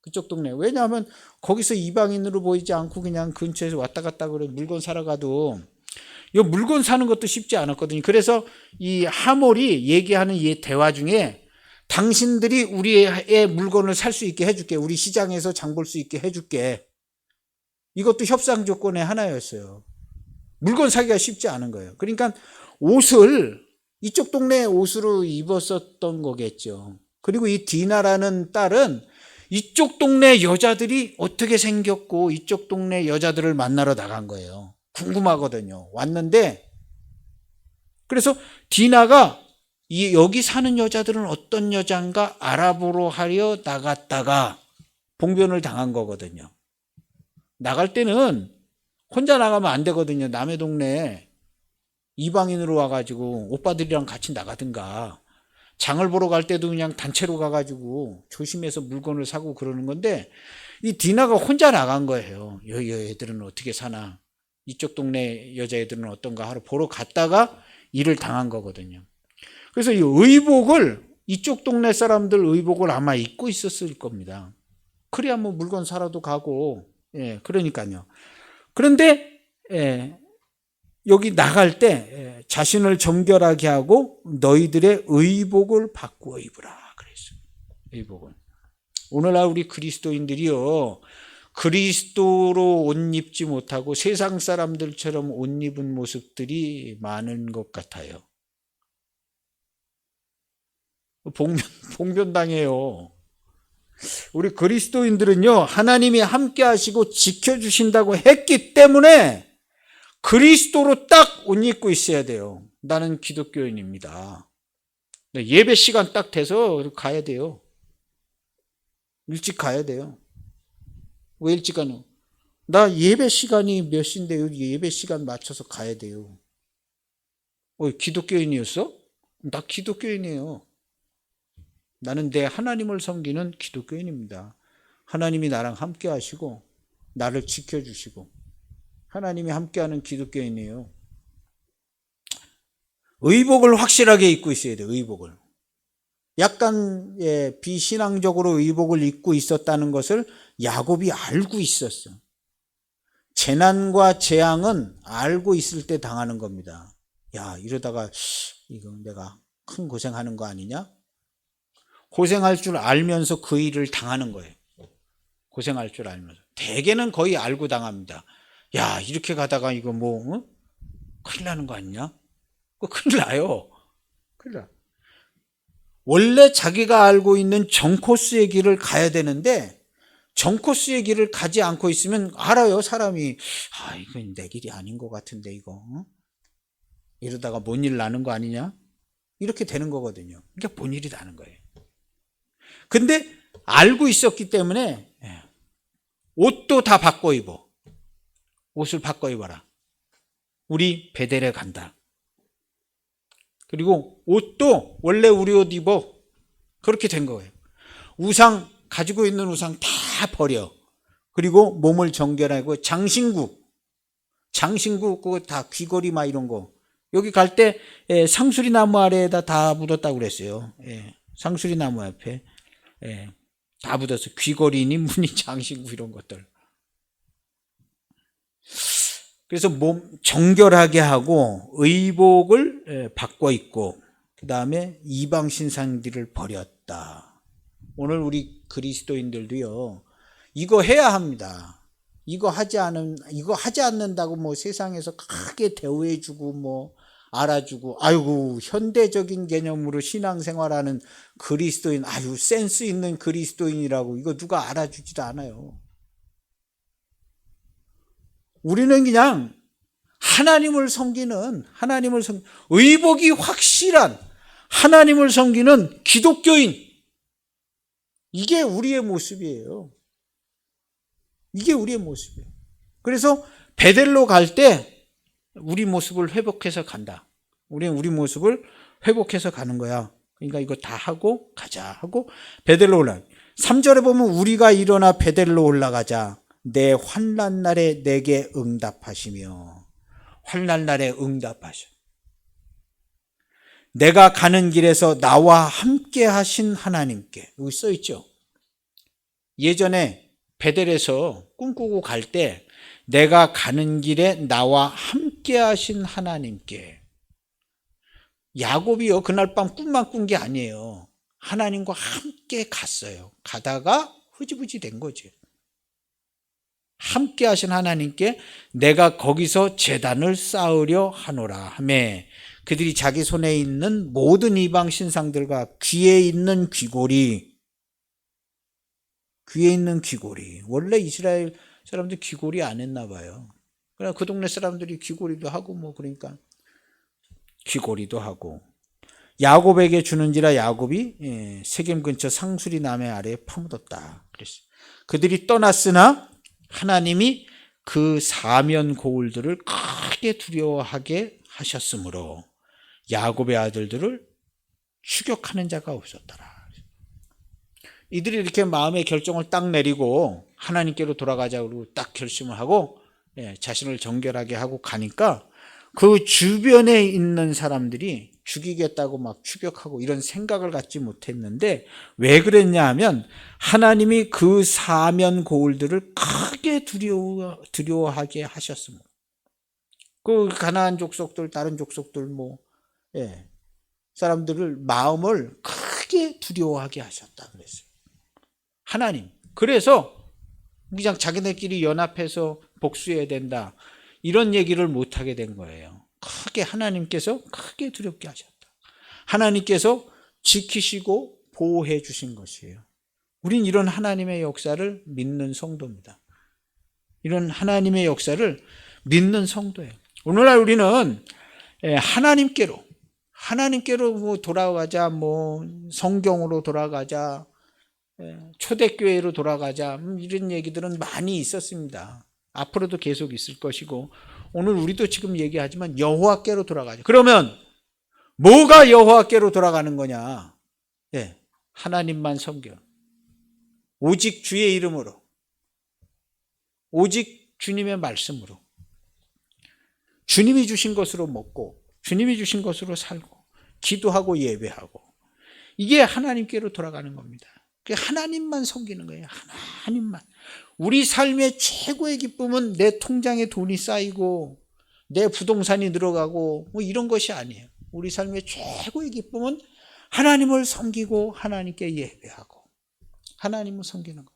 그쪽 동네. 왜냐하면 거기서 이방인으로 보이지 않고 그냥 근처에서 왔다 갔다 그래 물건 사러 가도, 이 물건 사는 것도 쉽지 않았거든요. 그래서 이 하몰이 얘기하는 이 대화 중에 당신들이 우리의 물건을 살 수 있게 해줄게. 우리 시장에서 장 볼 수 있게 해줄게. 이것도 협상 조건의 하나였어요. 물건 사기가 쉽지 않은 거예요. 그러니까 옷을 이쪽 동네 옷으로 입었었던 거겠죠. 그리고 이 디나라는 딸은 이쪽 동네 여자들이 어떻게 생겼고 이쪽 동네 여자들을 만나러 나간 거예요. 궁금하거든요. 왔는데 그래서 디나가 여기 사는 여자들은 어떤 여자인가 알아보러 하려 나갔다가 봉변을 당한 거거든요. 나갈 때는 혼자 나가면 안 되거든요. 남의 동네에 이방인으로 와가지고 오빠들이랑 같이 나가든가, 장을 보러 갈 때도 그냥 단체로 가가지고 조심해서 물건을 사고 그러는 건데, 이 디나가 혼자 나간 거예요. 여애들은 어떻게 사나, 이쪽 동네 여자애들은 어떤가 하러 보러 갔다가 일을 당한 거거든요. 그래서 이 의복을, 이쪽 동네 사람들 의복을 아마 입고 있었을 겁니다. 그래야 뭐 물건 사러도 가고, 그러니까요. 그런데 여기 나갈 때 자신을 정결하게 하고 너희들의 의복을 바꾸어 입으라 그랬어요. 의복을. 오늘날 우리 그리스도인들이요, 그리스도로 옷 입지 못하고 세상 사람들처럼 옷 입은 모습들이 많은 것 같아요. 봉변당해요. 우리 그리스도인들은요, 하나님이 함께 하시고 지켜주신다고 했기 때문에 그리스도로 딱 옷 입고 있어야 돼요. 나는 기독교인입니다. 예배 시간 딱 돼서 가야 돼요. 일찍 가야 돼요. 왜 일찍 가노? 나 예배 시간이 몇 시인데 예배 시간 맞춰서 가야 돼요. 기독교인이었어? 나 기독교인이에요. 나는 내 하나님을 섬기는 기독교인입니다. 하나님이 나랑 함께 하시고 나를 지켜주시고 하나님이 함께하는 기독교인이에요. 의복을 확실하게 입고 있어야 돼요. 의복을. 약간 비신앙적으로 의복을 입고 있었다는 것을 야곱이 알고 있었어. 재난과 재앙은 알고 있을 때 당하는 겁니다. 야, 이러다가 이거 내가 큰 고생하는 거 아니냐? 고생할 줄 알면서 그 일을 당하는 거예요. 고생할 줄 알면서. 대개는 거의 알고 당합니다. 야, 이렇게 가다가 이거 큰일 나는 거 아니냐? 큰일 나요. 큰일 나. 원래 자기가 알고 있는 정코스의 길을 가야 되는데 정코스의 길을 가지 않고 있으면 알아요. 사람이 이건 내 길이 아닌 것 같은데 이거 이러다가 뭔 일 나는 거 아니냐? 이렇게 되는 거거든요. 그러니까 뭔 일이 나는 거예요. 근데 알고 있었기 때문에 옷도 다 바꿔 입어. 옷을 바꿔 입어라. 우리 베델에 간다. 그리고 옷도 원래 우리 옷 입어. 그렇게 된 거예요. 우상, 가지고 있는 우상 다 버려. 그리고 몸을 정결하고 장신구 그거 다 귀걸이 막 이런 거. 여기 갈 때 상수리 나무 아래에다 다 묻었다고 그랬어요. 상수리 나무 앞에 다 묻었어. 귀걸이니 무늬 장신구 이런 것들. 그래서 몸 정결하게 하고 의복을 바꿔 입고 그 다음에 이방 신상들을 버렸다. 오늘 우리 그리스도인들도요, 이거 해야 합니다. 이거 하지 않는다고 세상에서 크게 대우해주고 알아주고, 아이고 현대적인 개념으로 신앙생활하는 그리스도인, 아유 센스 있는 그리스도인이라고 이거 누가 알아주지도 않아요. 우리는 그냥 하나님을 섬기는 의복이 확실한 하나님을 섬기는 기독교인, 이게 우리의 모습이에요. 이게 우리의 모습이에요. 그래서 베델로 갈 때 우리 모습을 회복해서 간다. 우리는 우리 모습을 회복해서 가는 거야. 그러니까 이거 다 하고 가자 하고 베델로 올라. 3절에 보면 우리가 일어나 베델로 올라가자. 내 환난 날에 내게 응답하시며. 환난 날에 응답하셔. 내가 가는 길에서 나와 함께 하신 하나님께. 여기 써 있죠. 예전에 베델에서 꿈꾸고 갈 때 내가 가는 길에 나와 함께 하신 하나님께. 야곱이요, 그날 밤 꿈만 꾼 게 아니에요. 하나님과 함께 갔어요. 가다가 흐지부지 된 거지. 함께 하신 하나님께 내가 거기서 제단을 쌓으려 하노라 하매 그들이 자기 손에 있는 모든 이방 신상들과 귀에 있는 귀고리, 원래 이스라엘 사람들 귀고리 안 했나 봐요. 그러나 그 동네 사람들이 귀고리도 하고 그러니까 귀고리도 하고 야곱에게 주는지라 야곱이 세겜 근처 상수리 나무 아래에 파묻었다. 그랬어요. 그들이 떠났으나 하나님이 그 사면 고울들을 크게 두려워하게 하셨으므로 야곱의 아들들을 추격하는 자가 없었더라. 이들이 이렇게 마음의 결정을 딱 내리고 하나님께로 돌아가자고 딱 결심을 하고 자신을 정결하게 하고 가니까 그 주변에 있는 사람들이 죽이겠다고 막 추격하고 이런 생각을 갖지 못했는데 왜 그랬냐 하면 하나님이 그 사면 고울들을 크게 두려워하게 하셨습니다. 그 가나안 족속들, 다른 족속들 사람들을 마음을 크게 두려워하게 하셨다 그랬어요. 하나님. 그래서 그냥 자기네끼리 연합해서 복수해야 된다. 이런 얘기를 못하게 된 거예요. 하나님께서 크게 두렵게 하셨다. 하나님께서 지키시고 보호해 주신 것이에요. 우린 이런 하나님의 역사를 믿는 성도입니다. 이런 하나님의 역사를 믿는 성도예요. 오늘날 우리는 하나님께로 돌아가자, 성경으로 돌아가자, 초대교회로 돌아가자, 이런 얘기들은 많이 있었습니다. 앞으로도 계속 있을 것이고, 오늘 우리도 지금 얘기하지만 여호와께로 돌아가자. 그러면 뭐가 여호와께로 돌아가는 거냐? 하나님만 섬겨. 오직 주의 이름으로, 오직 주님의 말씀으로, 주님이 주신 것으로 먹고 주님이 주신 것으로 살고 기도하고 예배하고, 이게 하나님께로 돌아가는 겁니다. 하나님만 섬기는 거예요. 하나님만. 우리 삶의 최고의 기쁨은 내 통장에 돈이 쌓이고 내 부동산이 늘어가고 이런 것이 아니에요. 우리 삶의 최고의 기쁨은 하나님을 섬기고 하나님께 예배하고 하나님을 섬기는 것.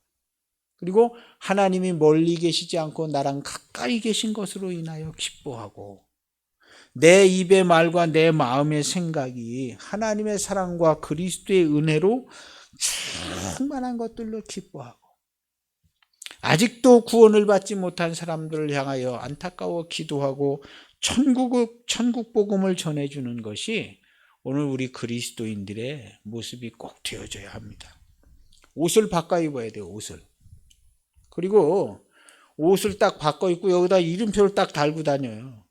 그리고 하나님이 멀리 계시지 않고 나랑 가까이 계신 것으로 인하여 기뻐하고, 내 입의 말과 내 마음의 생각이 하나님의 사랑과 그리스도의 은혜로 충만한 것들로 기뻐하고, 아직도 구원을 받지 못한 사람들을 향하여 안타까워 기도하고 천국 복음을 전해주는 것이 오늘 우리 그리스도인들의 모습이 꼭 되어져야 합니다. 옷을 바꿔 입어야 돼요. 옷을. 그리고 옷을 딱 바꿔 입고 여기다 이름표를 딱 달고 다녀요.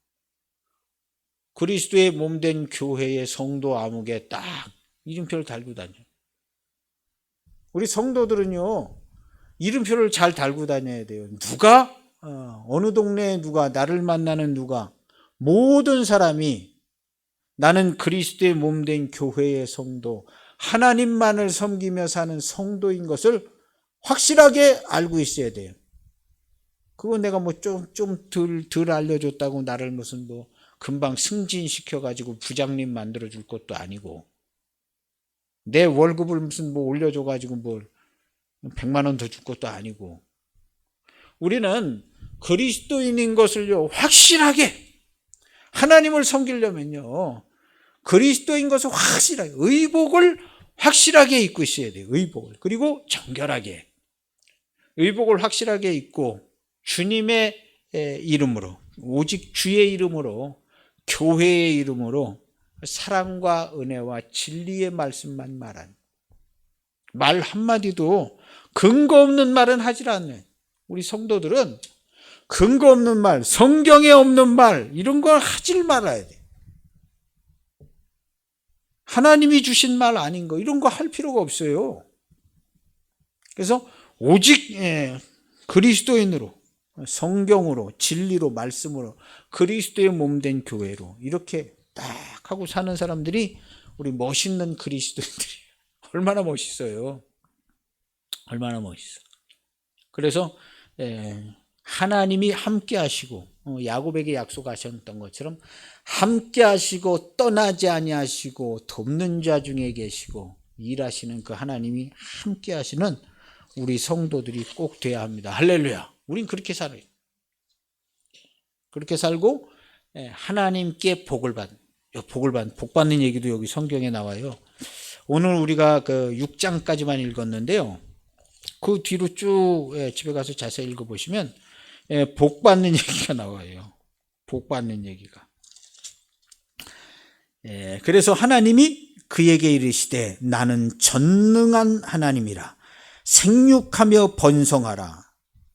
그리스도의 몸된 교회의 성도 암흑에 딱 이름표를 달고 다녀요. 우리 성도들은요, 이름표를 잘 달고 다녀야 돼요. 누가, 어느 동네에 누가, 나를 만나는 누가, 모든 사람이 나는 그리스도의 몸된 교회의 성도, 하나님만을 섬기며 사는 성도인 것을 확실하게 알고 있어야 돼요. 그거 내가 좀 덜 알려줬다고 나를 무슨 금방 승진시켜가지고 부장님 만들어줄 것도 아니고, 내 월급을 무슨 올려줘가지고 100만 원 더 줄 것도 아니고, 우리는 그리스도인인 것을요, 확실하게 하나님을 섬기려면요, 그리스도인 것을 확실하게, 의복을 확실하게 입고 있어야 돼요. 의복을. 그리고 정결하게. 의복을 확실하게 입고 주님의 이름으로, 오직 주의 이름으로, 교회의 이름으로 사랑과 은혜와 진리의 말씀만 말한, 말 한마디도 근거 없는 말은 하질 않는 우리 성도들은 근거 없는 말, 성경에 없는 말, 이런 걸 하질 말아야 돼. 하나님이 주신 말 아닌 거, 이런 거 할 필요가 없어요. 그래서 오직 그리스도인으로, 성경으로, 진리로, 말씀으로, 그리스도의 몸된 교회로 이렇게 딱 하고 사는 사람들이 우리 멋있는 그리스도인들이에요. 얼마나 멋있어요. 얼마나 멋있어. 그래서 하나님이 함께 하시고, 야곱에게 약속하셨던 것처럼 함께 하시고 떠나지 아니하시고 돕는 자 중에 계시고 일하시는 그 하나님이 함께 하시는 우리 성도들이 꼭 돼야 합니다. 할렐루야. 우린 그렇게 살아요. 그렇게 살고 하나님께 복을 받는, 복 받는 얘기도 여기 성경에 나와요. 오늘 우리가 그 6장까지만 읽었는데요. 그 뒤로 쭉 집에 가서 자세히 읽어보시면 복 받는 얘기가 나와요. 복 받는 얘기가. 그래서 하나님이 그에게 이르시되 나는 전능한 하나님이라 생육하며 번성하라.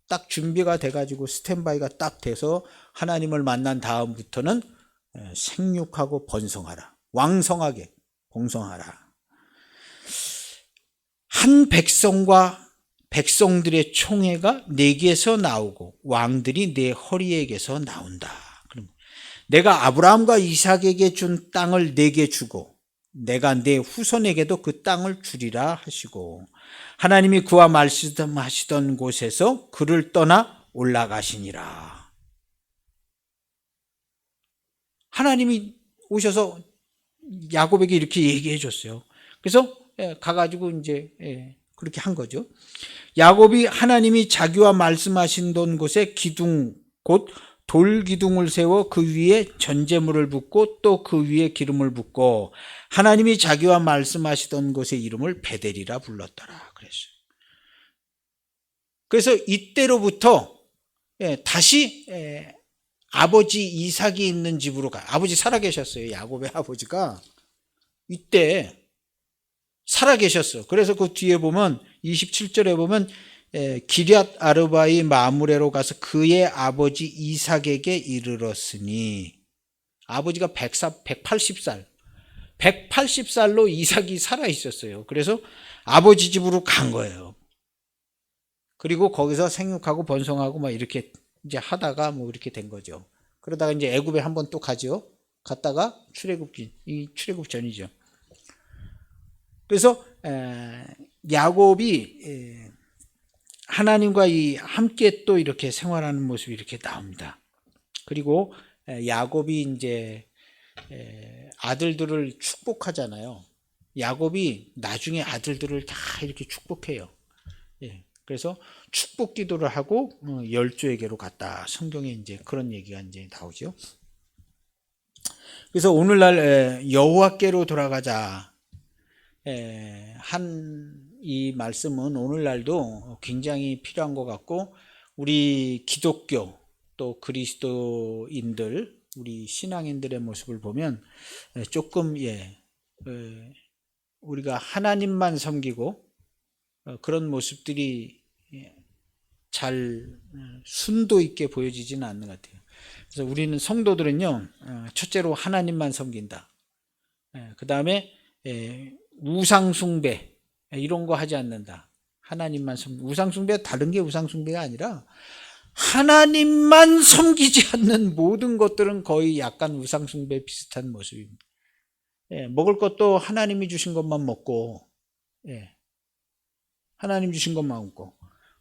딱 준비가 돼가지고 스탠바이가 딱 돼서 하나님을 만난 다음부터는 생육하고 번성하라. 왕성하게 번성하라. 한 백성과 백성들의 총회가 내게서 나오고 왕들이 내 허리에게서 나온다. 그럼 내가 아브라함과 이삭에게 준 땅을 내게 주고 내가 내 후손에게도 그 땅을 주리라 하시고, 하나님이 그와 말씀하시던 곳에서 그를 떠나 올라가시니라. 하나님이 오셔서 야곱에게 이렇게 얘기해 줬어요. 그래서 가가지고 이제 그렇게 한 거죠. 야곱이 하나님이 자기와 말씀하신 곳에 기둥, 곧 돌기둥을 세워 그 위에 전제물을 붓고 또 그 위에 기름을 붓고 하나님이 자기와 말씀하시던 곳의 이름을 베델이라 불렀더라 그랬어요. 그래서 이때로부터 다시 아버지 이삭이 있는 집으로 가요. 아버지 살아계셨어요. 야곱의 아버지가 이때 살아계셨어. 그래서 그 뒤에 보면 27절에 보면 기럇 아르바이 마므레로 가서 그의 아버지 이삭에게 이르렀으니, 아버지가 180살 180살로 이삭이 살아 있었어요. 그래서 아버지 집으로 간 거예요. 그리고 거기서 생육하고 번성하고 막 이렇게 이제 하다가 뭐 이렇게 된 거죠. 그러다가 이제 애굽에 한번 또 가죠. 갔다가 이 출애굽 전이죠. 그래서 야곱이 하나님과 함께 또 이렇게 생활하는 모습이 이렇게 나옵니다. 그리고 야곱이 이제 아들들을 축복하잖아요. 야곱이 나중에 아들들을 다 이렇게 축복해요. 그래서 축복 기도를 하고 열조에게로 갔다. 성경에 이제 그런 얘기가 이제 나오죠. 그래서 오늘날 여호와께로 돌아가자 한 이 말씀은 오늘날도 굉장히 필요한 것 같고, 우리 기독교 또 그리스도인들, 우리 신앙인들의 모습을 보면 조금 우리가 하나님만 섬기고 그런 모습들이 잘 순도 있게 보여지지는 않는 것 같아요. 그래서 우리는 성도들은요, 첫째로 하나님만 섬긴다. 그 다음에 우상숭배 이런 거 하지 않는다. 하나님만 우상숭배, 다른 게 우상숭배가 아니라 하나님만 섬기지 않는 모든 것들은 거의 약간 우상숭배 비슷한 모습입니다. 먹을 것도 하나님이 주신 것만 먹고, 하나님 주신 것만 먹고,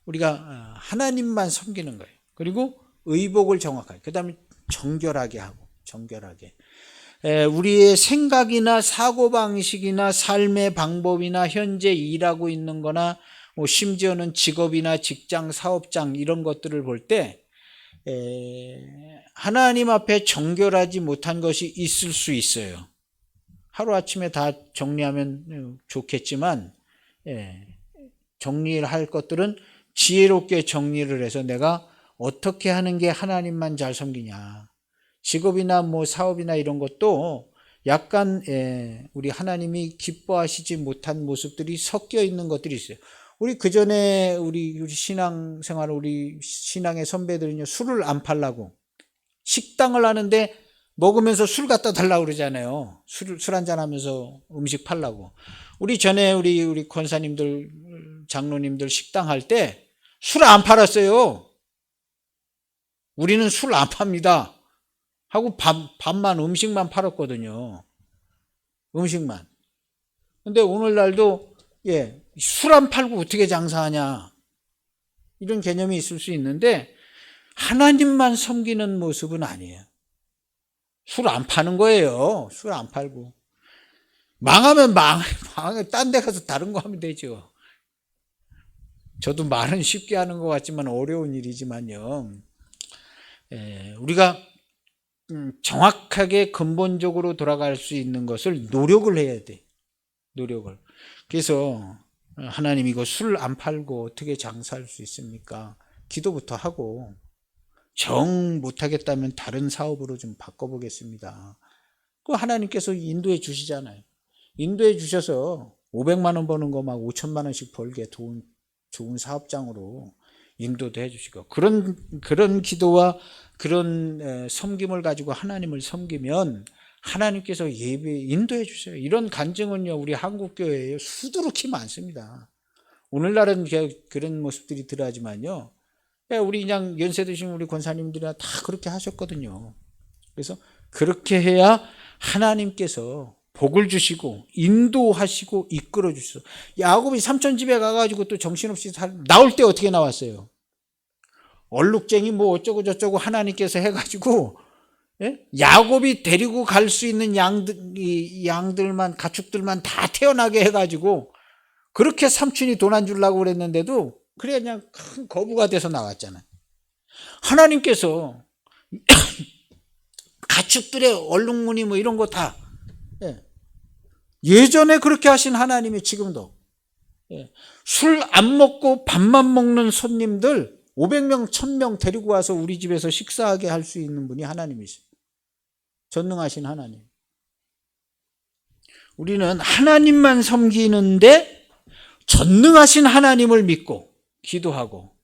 우리가 하나님만 섬기는 거예요. 그리고 의복을 정확하게, 그 다음에 정결하게 하고, 정결하게. 우리의 생각이나 사고방식이나 삶의 방법이나 현재 일하고 있는 거나 심지어는 직업이나 직장, 사업장 이런 것들을 볼 때 하나님 앞에 정결하지 못한 것이 있을 수 있어요. 하루아침에 다 정리하면 좋겠지만 정리를 할 것들은 지혜롭게 정리를 해서 내가 어떻게 하는 게 하나님만 잘 섬기냐. 직업이나 뭐 사업이나 이런 것도 약간 우리 하나님이 기뻐하시지 못한 모습들이 섞여 있는 것들이 있어요. 우리 그전에 우리 신앙생활, 우리 신앙의 선배들은요, 술을 안 팔라고 식당을 하는데 먹으면서 술 갖다 달라고 그러잖아요. 술 한잔 하면서 음식 팔라고. 우리 전에 우리 권사님들, 장로님들 식당 할 때 술 안 팔았어요. 우리는 술 안 팝니다 하고 밥만, 음식만 팔았거든요. 음식만. 근데 오늘날도 술 안 팔고 어떻게 장사하냐, 이런 개념이 있을 수 있는데 하나님만 섬기는 모습은 아니에요. 술 안 파는 거예요. 술 안 팔고. 망하면 망해. 딴 데 가서 다른 거 하면 되죠. 저도 말은 쉽게 하는 것 같지만 어려운 일이지만요. 우리가 정확하게 근본적으로 돌아갈 수 있는 것을 노력을 해야 돼. 노력을. 그래서 하나님, 이거 술 안 팔고 어떻게 장사할 수 있습니까? 기도부터 하고, 정 못하겠다면 다른 사업으로 좀 바꿔보겠습니다. 그 하나님께서 인도해 주시잖아요. 인도해 주셔서 500만 원 버는 거 막 5천만 원씩 벌게 좋은 사업장으로 인도도 해주시고, 그런 기도와 그런 섬김을 가지고 하나님을 섬기면 하나님께서 인도해 주세요. 이런 간증은요, 우리 한국교회에 수두룩히 많습니다. 오늘날은 그런 모습들이 들어야지만요, 우리 그냥 연세 드신 우리 권사님들이나 다 그렇게 하셨거든요. 그래서 그렇게 해야 하나님께서 복을 주시고 인도하시고 이끌어 주시고. 야곱이 삼촌 집에 가가지고 또 정신없이 나올 때 어떻게 나왔어요? 얼룩쟁이 뭐 어쩌고 저쩌고 하나님께서 해가지고 야곱이 데리고 갈 수 있는 양들만, 가축들만 다 태어나게 해가지고, 그렇게 삼촌이 돈 안 주려고 그랬는데도 그래 그냥 큰 거부가 돼서 나왔잖아요. 하나님께서 가축들의 얼룩무늬 뭐 이런 거 다 예전에 그렇게 하신 하나님이 지금도 술 안 먹고 밥만 먹는 손님들 500명, 1000명 데리고 와서 우리 집에서 식사하게 할 수 있는 분이 하나님이세요. 전능하신 하나님. 우리는 하나님만 섬기는데 전능하신 하나님을 믿고 기도하고,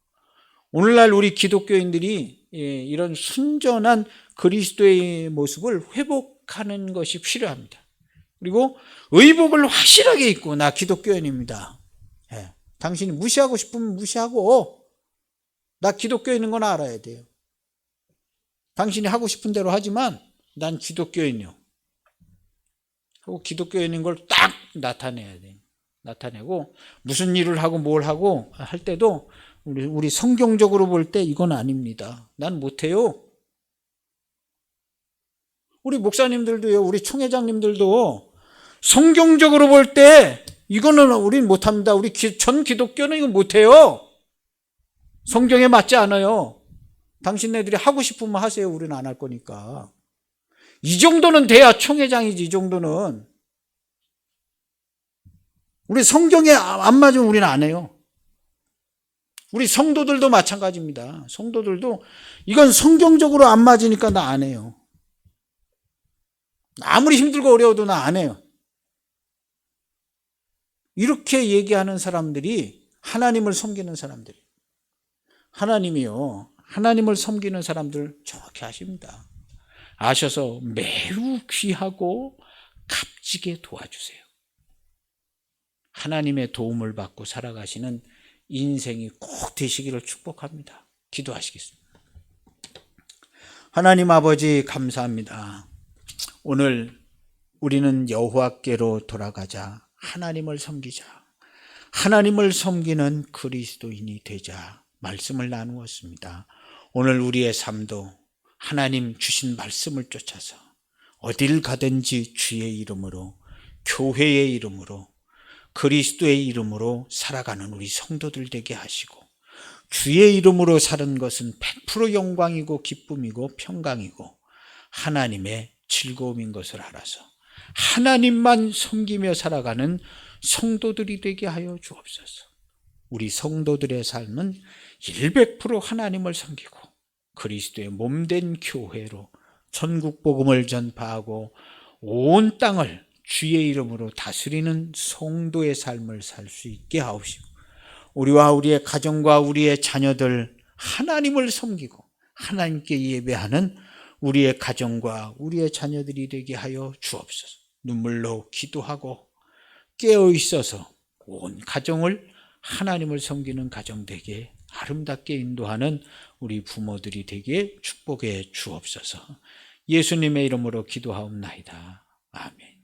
오늘날 우리 기독교인들이 이런 순전한 그리스도의 모습을 회복하는 것이 필요합니다. 그리고 의복을 확실하게 입고 나 기독교인입니다. 당신이 무시하고 싶으면 무시하고 나 기독교인인 건 알아야 돼요. 당신이 하고 싶은 대로 하지만 난 기독교인이요 하고 기독교인인 걸 딱 나타내야 돼요. 나타내고 무슨 일을 하고 뭘 하고 할 때도 우리 성경적으로 볼 때 이건 아닙니다. 난 못해요. 우리 목사님들도요, 우리 총회장님들도 성경적으로 볼 때 이거는 우린 못합니다. 우리 전 기독교는 이거 못해요. 성경에 맞지 않아요. 당신네들이 하고 싶으면 하세요. 우리는 안 할 거니까. 이 정도는 돼야 총회장이지. 이 정도는. 우리 성경에 안 맞으면 우리는 안 해요. 우리 성도들도 마찬가지입니다. 성도들도 이건 성경적으로 안 맞으니까 나 안 해요. 아무리 힘들고 어려워도 나 안 해요. 이렇게 얘기하는 사람들이 하나님을 섬기는 사람들이에요. 하나님이요, 하나님을 섬기는 사람들 정확히 아십니다. 아셔서 매우 귀하고 값지게 도와주세요. 하나님의 도움을 받고 살아가시는 인생이 꼭 되시기를 축복합니다. 기도하시겠습니다. 하나님 아버지 감사합니다. 오늘 우리는 여호와께로 돌아가자. 하나님을 섬기자. 하나님을 섬기는 그리스도인이 되자 말씀을 나누었습니다. 오늘 우리의 삶도 하나님 주신 말씀을 쫓아서 어딜 가든지 주의 이름으로, 교회의 이름으로, 그리스도의 이름으로 살아가는 우리 성도들 되게 하시고, 주의 이름으로 사는 것은 100% 영광이고 기쁨이고 평강이고 하나님의 즐거움인 것을 알아서 하나님만 섬기며 살아가는 성도들이 되게 하여 주옵소서. 우리 성도들의 삶은 100% 하나님을 섬기고 그리스도의 몸된 교회로 전국 복음을 전파하고 온 땅을 주의 이름으로 다스리는 성도의 삶을 살 수 있게 하옵시고, 우리와 우리의 가정과 우리의 자녀들 하나님을 섬기고 하나님께 예배하는 우리의 가정과 우리의 자녀들이 되게 하여 주옵소서. 눈물로 기도하고 깨어 있어서 온 가정을 하나님을 섬기는 가정 되게 아름답게 인도하는 우리 부모들이 되게 축복해 주옵소서. 예수님의 이름으로 기도하옵나이다. 아멘.